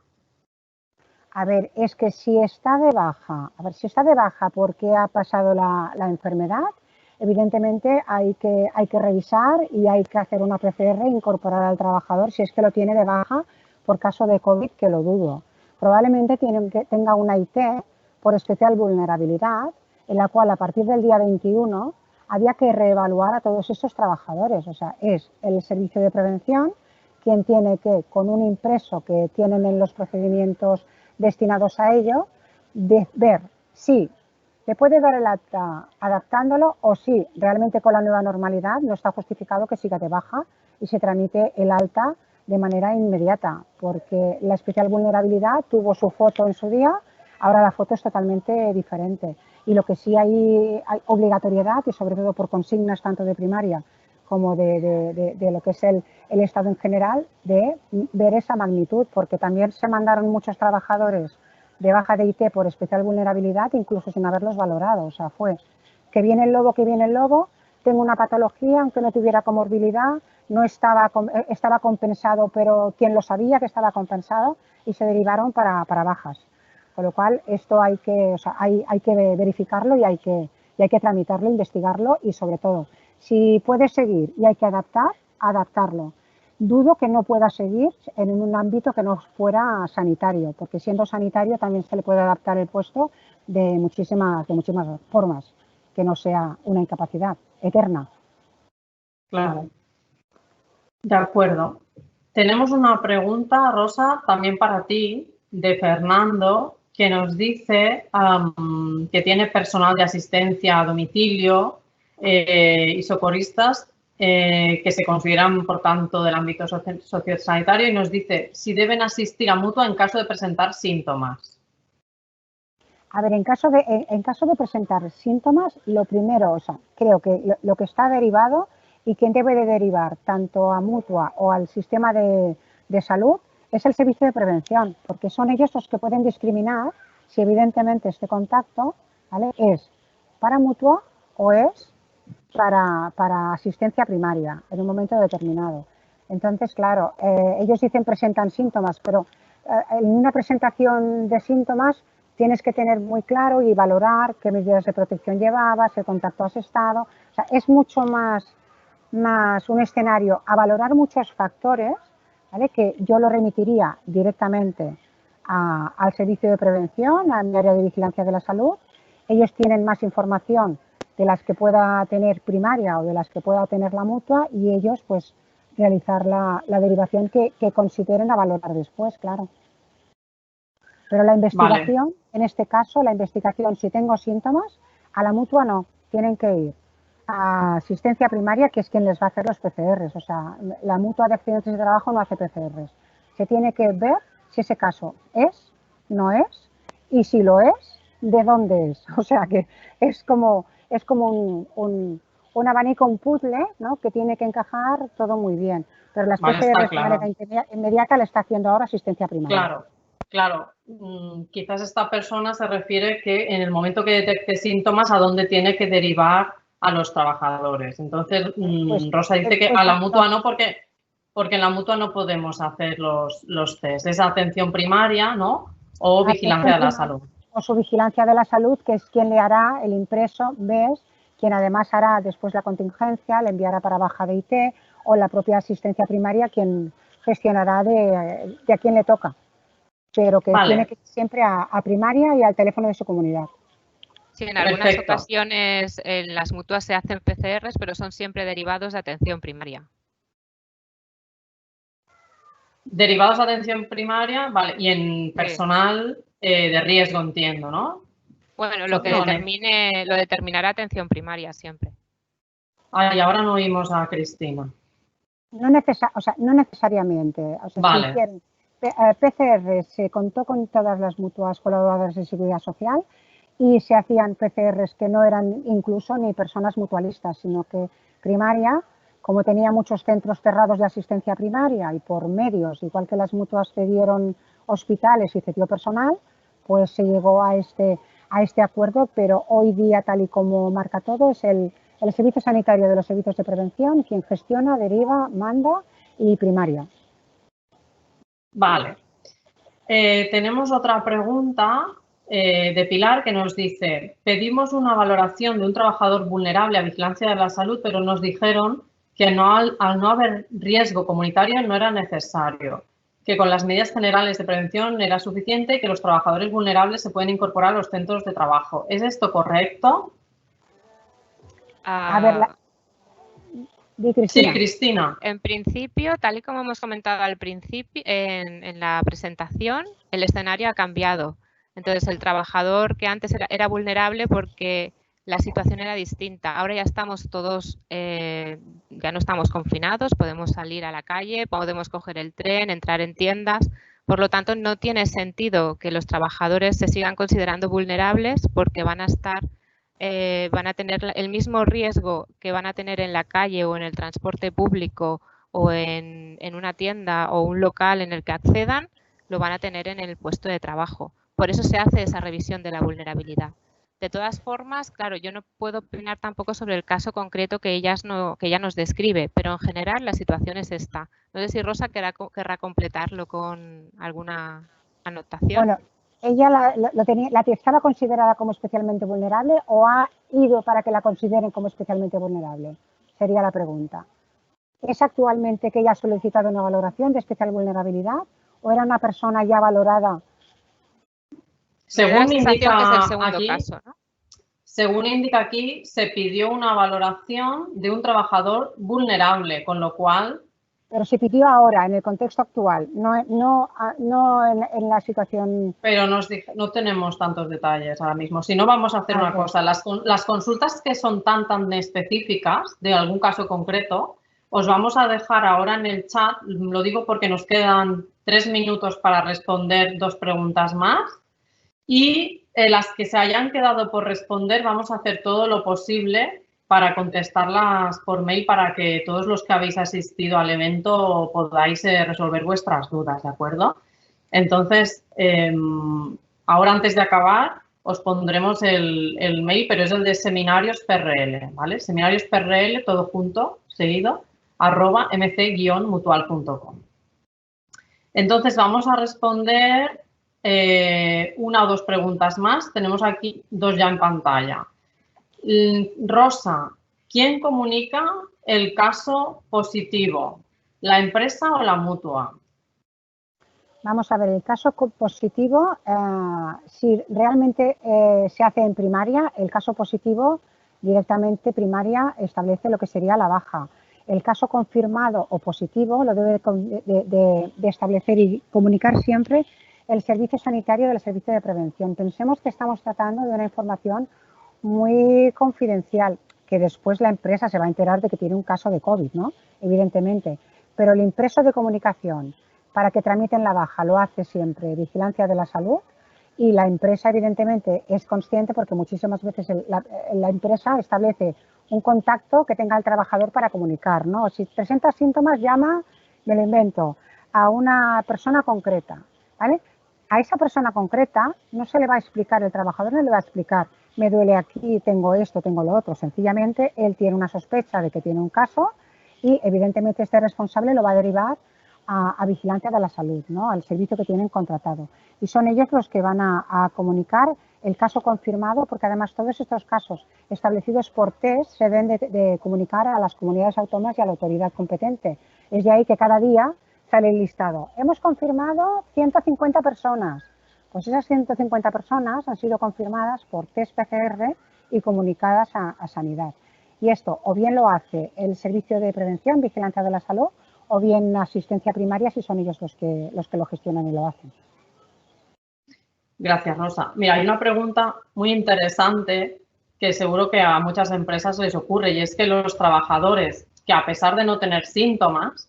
A ver, es que si está de baja porque ha pasado la enfermedad, evidentemente hay que revisar y hay que hacer una PCR e incorporar al trabajador si es que lo tiene de baja por caso de COVID, que lo dudo. Probablemente tenga una IT por especial vulnerabilidad, en la cual a partir del día 21 había que reevaluar a todos estos trabajadores. O sea, es el servicio de prevención quien tiene que, con un impreso que tienen en los procedimientos destinados a ello, de ver si le puede dar el alta adaptándolo o si realmente con la nueva normalidad no está justificado que siga de baja y se tramite el alta de manera inmediata, porque la especial vulnerabilidad tuvo su foto en su día, Ahora la foto es totalmente diferente. Y lo que sí hay obligatoriedad, y sobre todo por consignas tanto de primaria como de lo que es el Estado en general, de ver esa magnitud, porque también se mandaron muchos trabajadores de baja de IT por especial vulnerabilidad, incluso sin haberlos valorado. O sea, fue que viene el lobo, tengo una patología, aunque no tuviera comorbilidad, no estaba compensado, pero quien lo sabía que estaba compensado, y se derivaron para bajas. Con lo cual, esto hay que verificarlo y hay que tramitarlo, investigarlo y, sobre todo, si puede seguir y hay que adaptarlo. Dudo que no pueda seguir en un ámbito que no fuera sanitario, porque siendo sanitario también se le puede adaptar el puesto de muchísimas formas, que no sea una incapacidad eterna. Claro. De acuerdo. Tenemos una pregunta, Rosa, también para ti, de Fernando, que nos dice que tiene personal de asistencia a domicilio y socorristas que se consideran, por tanto, del ámbito sociosanitario, y nos dice si deben asistir a mutua en caso de presentar síntomas. A ver, en caso de presentar síntomas, lo primero, creo que lo que está derivado y quien debe de derivar tanto a mutua o al sistema de salud es el servicio de prevención, porque son ellos los que pueden discriminar si evidentemente este contacto, ¿vale?, es para mutua o es para asistencia primaria en un momento determinado. Entonces, claro, ellos dicen presentan síntomas, pero en una presentación de síntomas tienes que tener muy claro y valorar qué medidas de protección llevabas, qué contacto has estado. O sea, es mucho más un escenario a valorar muchos factores, ¿vale?, que yo lo remitiría directamente al servicio de prevención, a mi área de vigilancia de la salud. Ellos tienen más información de las que pueda tener primaria o de las que pueda tener la mutua, y ellos pues realizar la derivación que consideren a valorar después, claro. Pero la investigación, vale, en este caso, la investigación, si tengo síntomas, a la mutua no, tienen que ir a asistencia primaria, que es quien les va a hacer los PCRs. O sea, la mutua de accidentes de trabajo no hace PCRs. Se tiene que ver si ese caso es, no es, y si lo es, de dónde es. O sea, que es como un abanico, un puzzle, ¿no?, que tiene que encajar todo muy bien. Pero las PCRs de manera inmediata le está haciendo ahora asistencia primaria. Claro. Quizás esta persona se refiere que en el momento que detecte síntomas, a dónde tiene que derivar a los trabajadores. Entonces, Rosa dice que a la mutua no, porque en la mutua no podemos hacer los test. Es atención primaria, ¿no?, o vigilancia de la salud. O su vigilancia de la salud, que es quien le hará el impreso, ¿ves?, quien además hará después la contingencia, le enviará para baja de IT, o la propia asistencia primaria, quien gestionará de a quién le toca. Pero que tiene que ir siempre a primaria y al teléfono de su comunidad. Sí, en algunas ocasiones en las mutuas se hacen PCRs, pero son siempre derivados de atención primaria. Derivados de atención primaria, vale, y en personal de riesgo, entiendo, ¿no? Bueno, lo que lo determinará atención primaria siempre. Y ahora no oímos a Cristina. No necesariamente. O sea, vale. Si quieren, PCR se contó con todas las mutuas colaboradoras de seguridad social y se hacían PCRs que no eran incluso ni personas mutualistas, sino que primaria, como tenía muchos centros cerrados de asistencia primaria y por medios, igual que las mutuas cedieron hospitales y cedió personal, pues se llegó a este acuerdo, pero hoy día, tal y como marca todo, es el Servicio Sanitario de los Servicios de Prevención quien gestiona, deriva, manda y primaria. Vale. Tenemos otra pregunta de Pilar que nos dice: pedimos una valoración de un trabajador vulnerable a vigilancia de la salud, pero nos dijeron que al no haber riesgo comunitario no era necesario, que con las medidas generales de prevención era suficiente y que los trabajadores vulnerables se pueden incorporar a los centros de trabajo. ¿Es esto correcto? A ver, Cristina. Sí, Cristina. En principio, tal y como hemos comentado al principio, en la presentación, el escenario ha cambiado. Entonces, el trabajador que antes era vulnerable porque la situación era distinta. Ahora ya estamos todos, ya no estamos confinados, podemos salir a la calle, podemos coger el tren, entrar en tiendas, Por lo tanto, no tiene sentido que los trabajadores se sigan considerando vulnerables porque van a tener el mismo riesgo que van a tener en la calle o en el transporte público o en una tienda o un local en el que accedan, lo van a tener en el puesto de trabajo. Por eso se hace esa revisión de la vulnerabilidad. De todas formas, claro, yo no puedo opinar tampoco sobre el caso concreto que ella nos describe, pero en general la situación es esta. No sé si Rosa querrá completarlo con alguna anotación. Bueno, ¿ella estaba considerada como especialmente vulnerable o ha ido para que la consideren como especialmente vulnerable? Sería la pregunta. ¿Es actualmente que ella ha solicitado una valoración de especial vulnerabilidad o era una persona ya valorada? Según indica que es el segundo aquí, caso, ¿no? Según indica aquí, se pidió una valoración de un trabajador vulnerable, con lo cual... Pero se pidió ahora, en el contexto actual, no en la situación... Pero no tenemos tantos detalles ahora mismo. Si no, vamos a hacer una cosa. Las consultas que son tan específicas de algún caso concreto, os vamos a dejar ahora en el chat. Lo digo porque nos quedan 3 minutos para responder 2 preguntas más. Y las que se hayan quedado por responder, vamos a hacer todo lo posible para contestarlas por mail para que todos los que habéis asistido al evento podáis resolver vuestras dudas, ¿de acuerdo? Entonces, ahora antes de acabar, os pondremos el mail, pero es el de Seminarios PRL, ¿vale? Seminarios PRL, todo junto, seguido, @mc-mutual.com. Entonces, vamos a responder 1 o 2 preguntas más. Tenemos aquí 2 ya en pantalla. Rosa, ¿quién comunica el caso positivo? ¿La empresa o la mutua? Vamos a ver, el caso positivo, si realmente se hace en primaria, el caso positivo directamente primaria establece lo que sería la baja. El caso confirmado o positivo lo debe de establecer y comunicar siempre el servicio sanitario del servicio de prevención. Pensemos que estamos tratando de una información muy confidencial, que después la empresa se va a enterar de que tiene un caso de COVID, ¿no? Evidentemente. Pero el impreso de comunicación para que tramiten la baja lo hace siempre Vigilancia de la Salud y la empresa evidentemente es consciente porque muchísimas veces la empresa establece un contacto que tenga el trabajador para comunicar, ¿no? Si presenta síntomas, llama, me lo invento, a una persona concreta, ¿vale? A esa persona concreta no se le va a explicar, el trabajador no le va a explicar, me duele aquí, tengo esto, tengo lo otro. Sencillamente, él tiene una sospecha de que tiene un caso y evidentemente este responsable lo va a derivar a Vigilancia de la Salud, ¿no? Al servicio que tienen contratado. Y son ellos los que van a comunicar el caso confirmado, porque además todos estos casos establecidos por test se deben de comunicar a las comunidades autónomas y a la autoridad competente. Es de ahí que cada día sale el listado. Hemos confirmado 150 personas. Pues esas 150 personas han sido confirmadas por test PCR y comunicadas a Sanidad. Y esto o bien lo hace el Servicio de Prevención, Vigilancia de la Salud, o bien asistencia primaria si son ellos los que lo gestionan y lo hacen. Gracias, Rosa. Mira, hay una pregunta muy interesante que seguro que a muchas empresas les ocurre y es que los trabajadores que a pesar de no tener síntomas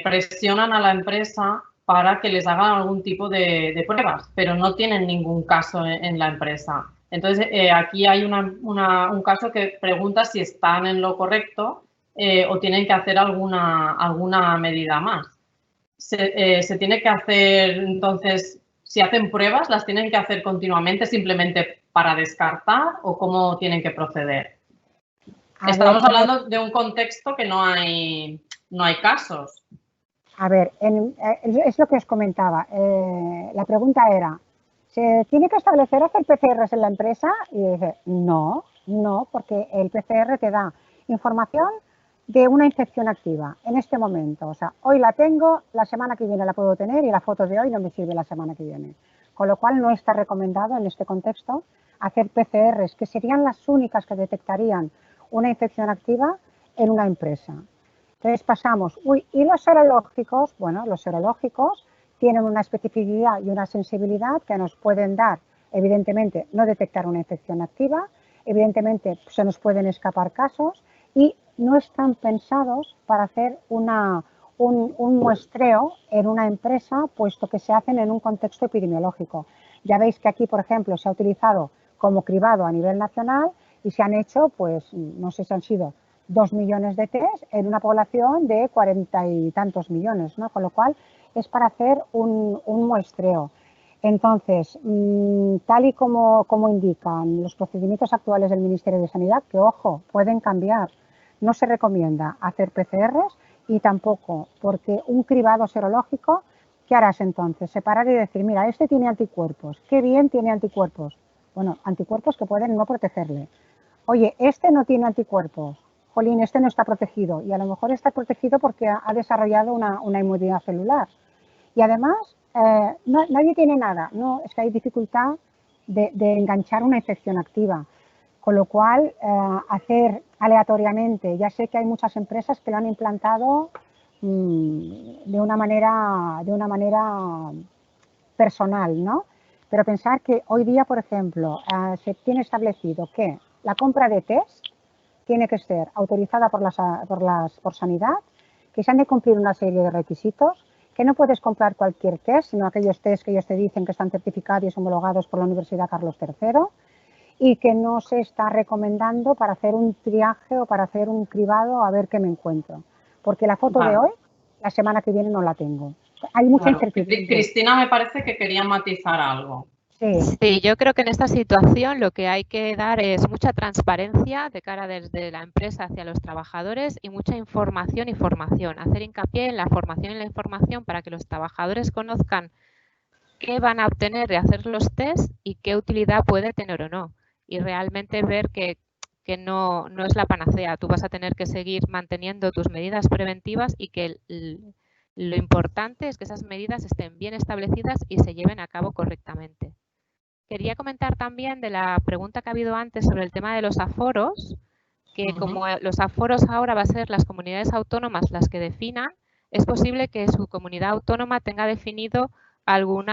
presionan a la empresa para que les hagan algún tipo de pruebas, pero no tienen ningún caso en la empresa. Entonces, aquí hay un caso que pregunta si están en lo correcto o tienen que hacer alguna medida más. Se tiene que hacer, entonces, si hacen pruebas, ¿las tienen que hacer continuamente simplemente para descartar o cómo tienen que proceder? Estamos hablando de un contexto que no hay casos. A ver, es lo que os comentaba. La pregunta era, ¿se tiene que establecer hacer PCRs en la empresa? Y dice, no, porque el PCR te da información de una infección activa en este momento. O sea, hoy la tengo, la semana que viene la puedo tener y la foto de hoy no me sirve la semana que viene. Con lo cual no está recomendado en este contexto hacer PCRs, que serían las únicas que detectarían una infección activa en una empresa. Entonces pasamos, ¿y los serológicos? Bueno, los serológicos tienen una especificidad y una sensibilidad que nos pueden dar, evidentemente, no detectar una infección activa, evidentemente se nos pueden escapar casos y no están pensados para hacer una un muestreo en una empresa, puesto que se hacen en un contexto epidemiológico. Ya veis que aquí, por ejemplo, se ha utilizado como cribado a nivel nacional y se han hecho, pues, no sé si han sido 2 millones de test en una población de 40 y tantos millones, ¿no? Con lo cual es para hacer un muestreo. Entonces, tal y como indican los procedimientos actuales del Ministerio de Sanidad, que ojo, pueden cambiar, no se recomienda hacer PCRs y tampoco, porque un cribado serológico, ¿qué harás entonces? Separar y decir, mira, este tiene anticuerpos, qué bien tiene anticuerpos. Bueno, anticuerpos que pueden no protegerle. Oye, este no tiene anticuerpos, jolín, este no está protegido y a lo mejor está protegido porque ha desarrollado una inmunidad celular. Y además, nadie tiene nada, no, es que hay dificultad de enganchar una infección activa. Con lo cual, hacer aleatoriamente, ya sé que hay muchas empresas que lo han implantado de una manera personal, ¿no? Pero pensar que hoy día, por ejemplo, se tiene establecido que la compra de test tiene que ser autorizada por Sanidad, que se han de cumplir una serie de requisitos, que no puedes comprar cualquier test, sino aquellos test que ellos te dicen que están certificados y homologados por la Universidad Carlos III, y que no se está recomendando para hacer un triaje o para hacer un cribado a ver qué me encuentro. Porque la foto de hoy, la semana que viene no la tengo. Hay mucha incertidumbre. Cristina me parece que quería matizar algo. Sí, yo creo que en esta situación lo que hay que dar es mucha transparencia de cara desde la empresa hacia los trabajadores y mucha información y formación. Hacer hincapié en la formación y la información para que los trabajadores conozcan qué van a obtener de hacer los test y qué utilidad puede tener o no. Y realmente ver que no es la panacea. Tú vas a tener que seguir manteniendo tus medidas preventivas y que lo importante es que esas medidas estén bien establecidas y se lleven a cabo correctamente. Quería comentar también de la pregunta que ha habido antes sobre el tema de los aforos, que como los aforos ahora va a ser las comunidades autónomas las que definan, es posible que su comunidad autónoma tenga definido algún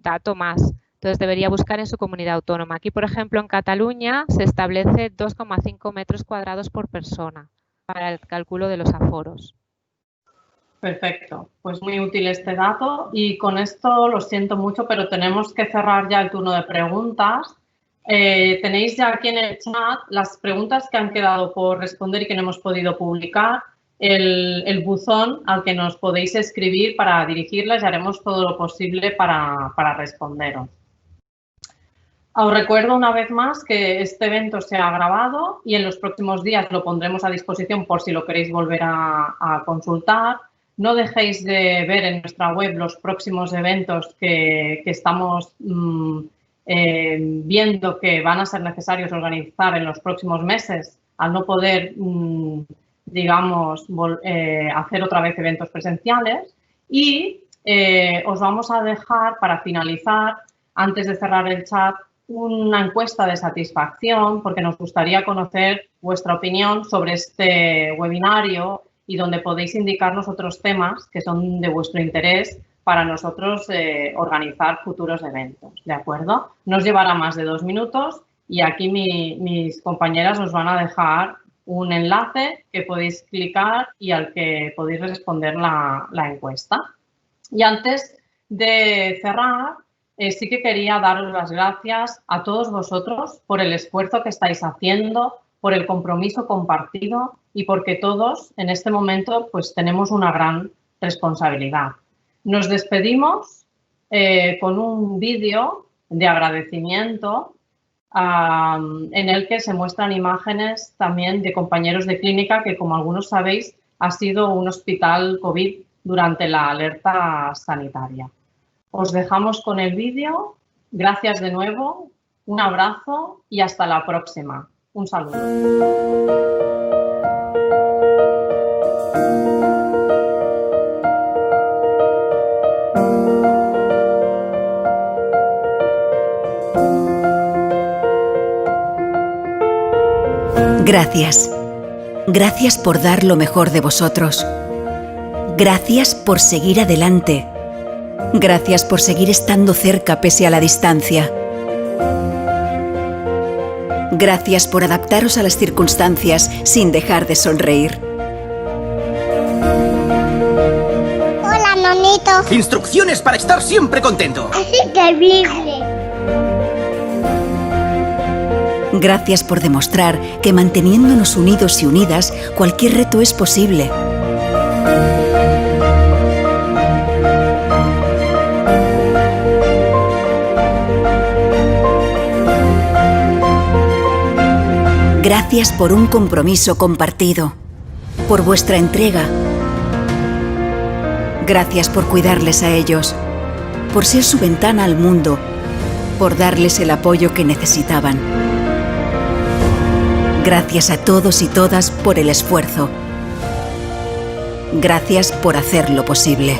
dato más. Entonces debería buscar en su comunidad autónoma. Aquí, por ejemplo, en Cataluña se establece 2,5 metros cuadrados por persona para el cálculo de los aforos. Perfecto, pues muy útil este dato y con esto lo siento mucho, pero tenemos que cerrar ya el turno de preguntas. Tenéis ya aquí en el chat las preguntas que han quedado por responder y que no hemos podido publicar, el buzón al que nos podéis escribir para dirigirlas y haremos todo lo posible para responderos. Os recuerdo una vez más que este evento se ha grabado y en los próximos días lo pondremos a disposición por si lo queréis volver a consultar. No dejéis de ver en nuestra web los próximos eventos que estamos viendo que van a ser necesarios organizar en los próximos meses al no poder, digamos, hacer otra vez eventos presenciales. Y os vamos a dejar, para finalizar, antes de cerrar el chat, una encuesta de satisfacción porque nos gustaría conocer vuestra opinión sobre este webinario y donde podéis indicarnos otros temas que son de vuestro interés para nosotros organizar futuros eventos, ¿de acuerdo? No os llevará más de 2 minutos y aquí mis compañeras os van a dejar un enlace que podéis clicar y al que podéis responder la encuesta. Y antes de cerrar, sí que quería daros las gracias a todos vosotros por el esfuerzo que estáis haciendo, por el compromiso compartido y porque todos en este momento pues tenemos una gran responsabilidad. Nos despedimos con un vídeo de agradecimiento en el que se muestran imágenes también de compañeros de clínica que, como algunos sabéis, ha sido un hospital COVID durante la alerta sanitaria. Os dejamos con el vídeo. Gracias de nuevo, un abrazo y hasta la próxima. Un saludo. Gracias. Gracias por dar lo mejor de vosotros. Gracias por seguir adelante. Gracias por seguir estando cerca pese a la distancia. Gracias por adaptaros a las circunstancias sin dejar de sonreír. bonito. Instrucciones para estar siempre contento. Es increíble. Gracias por demostrar que manteniéndonos unidos y unidas, cualquier reto es posible. Gracias por un compromiso compartido, por vuestra entrega. Gracias por cuidarles a ellos, por ser su ventana al mundo, por darles el apoyo que necesitaban. Gracias a todos y todas por el esfuerzo. Gracias por hacerlo posible.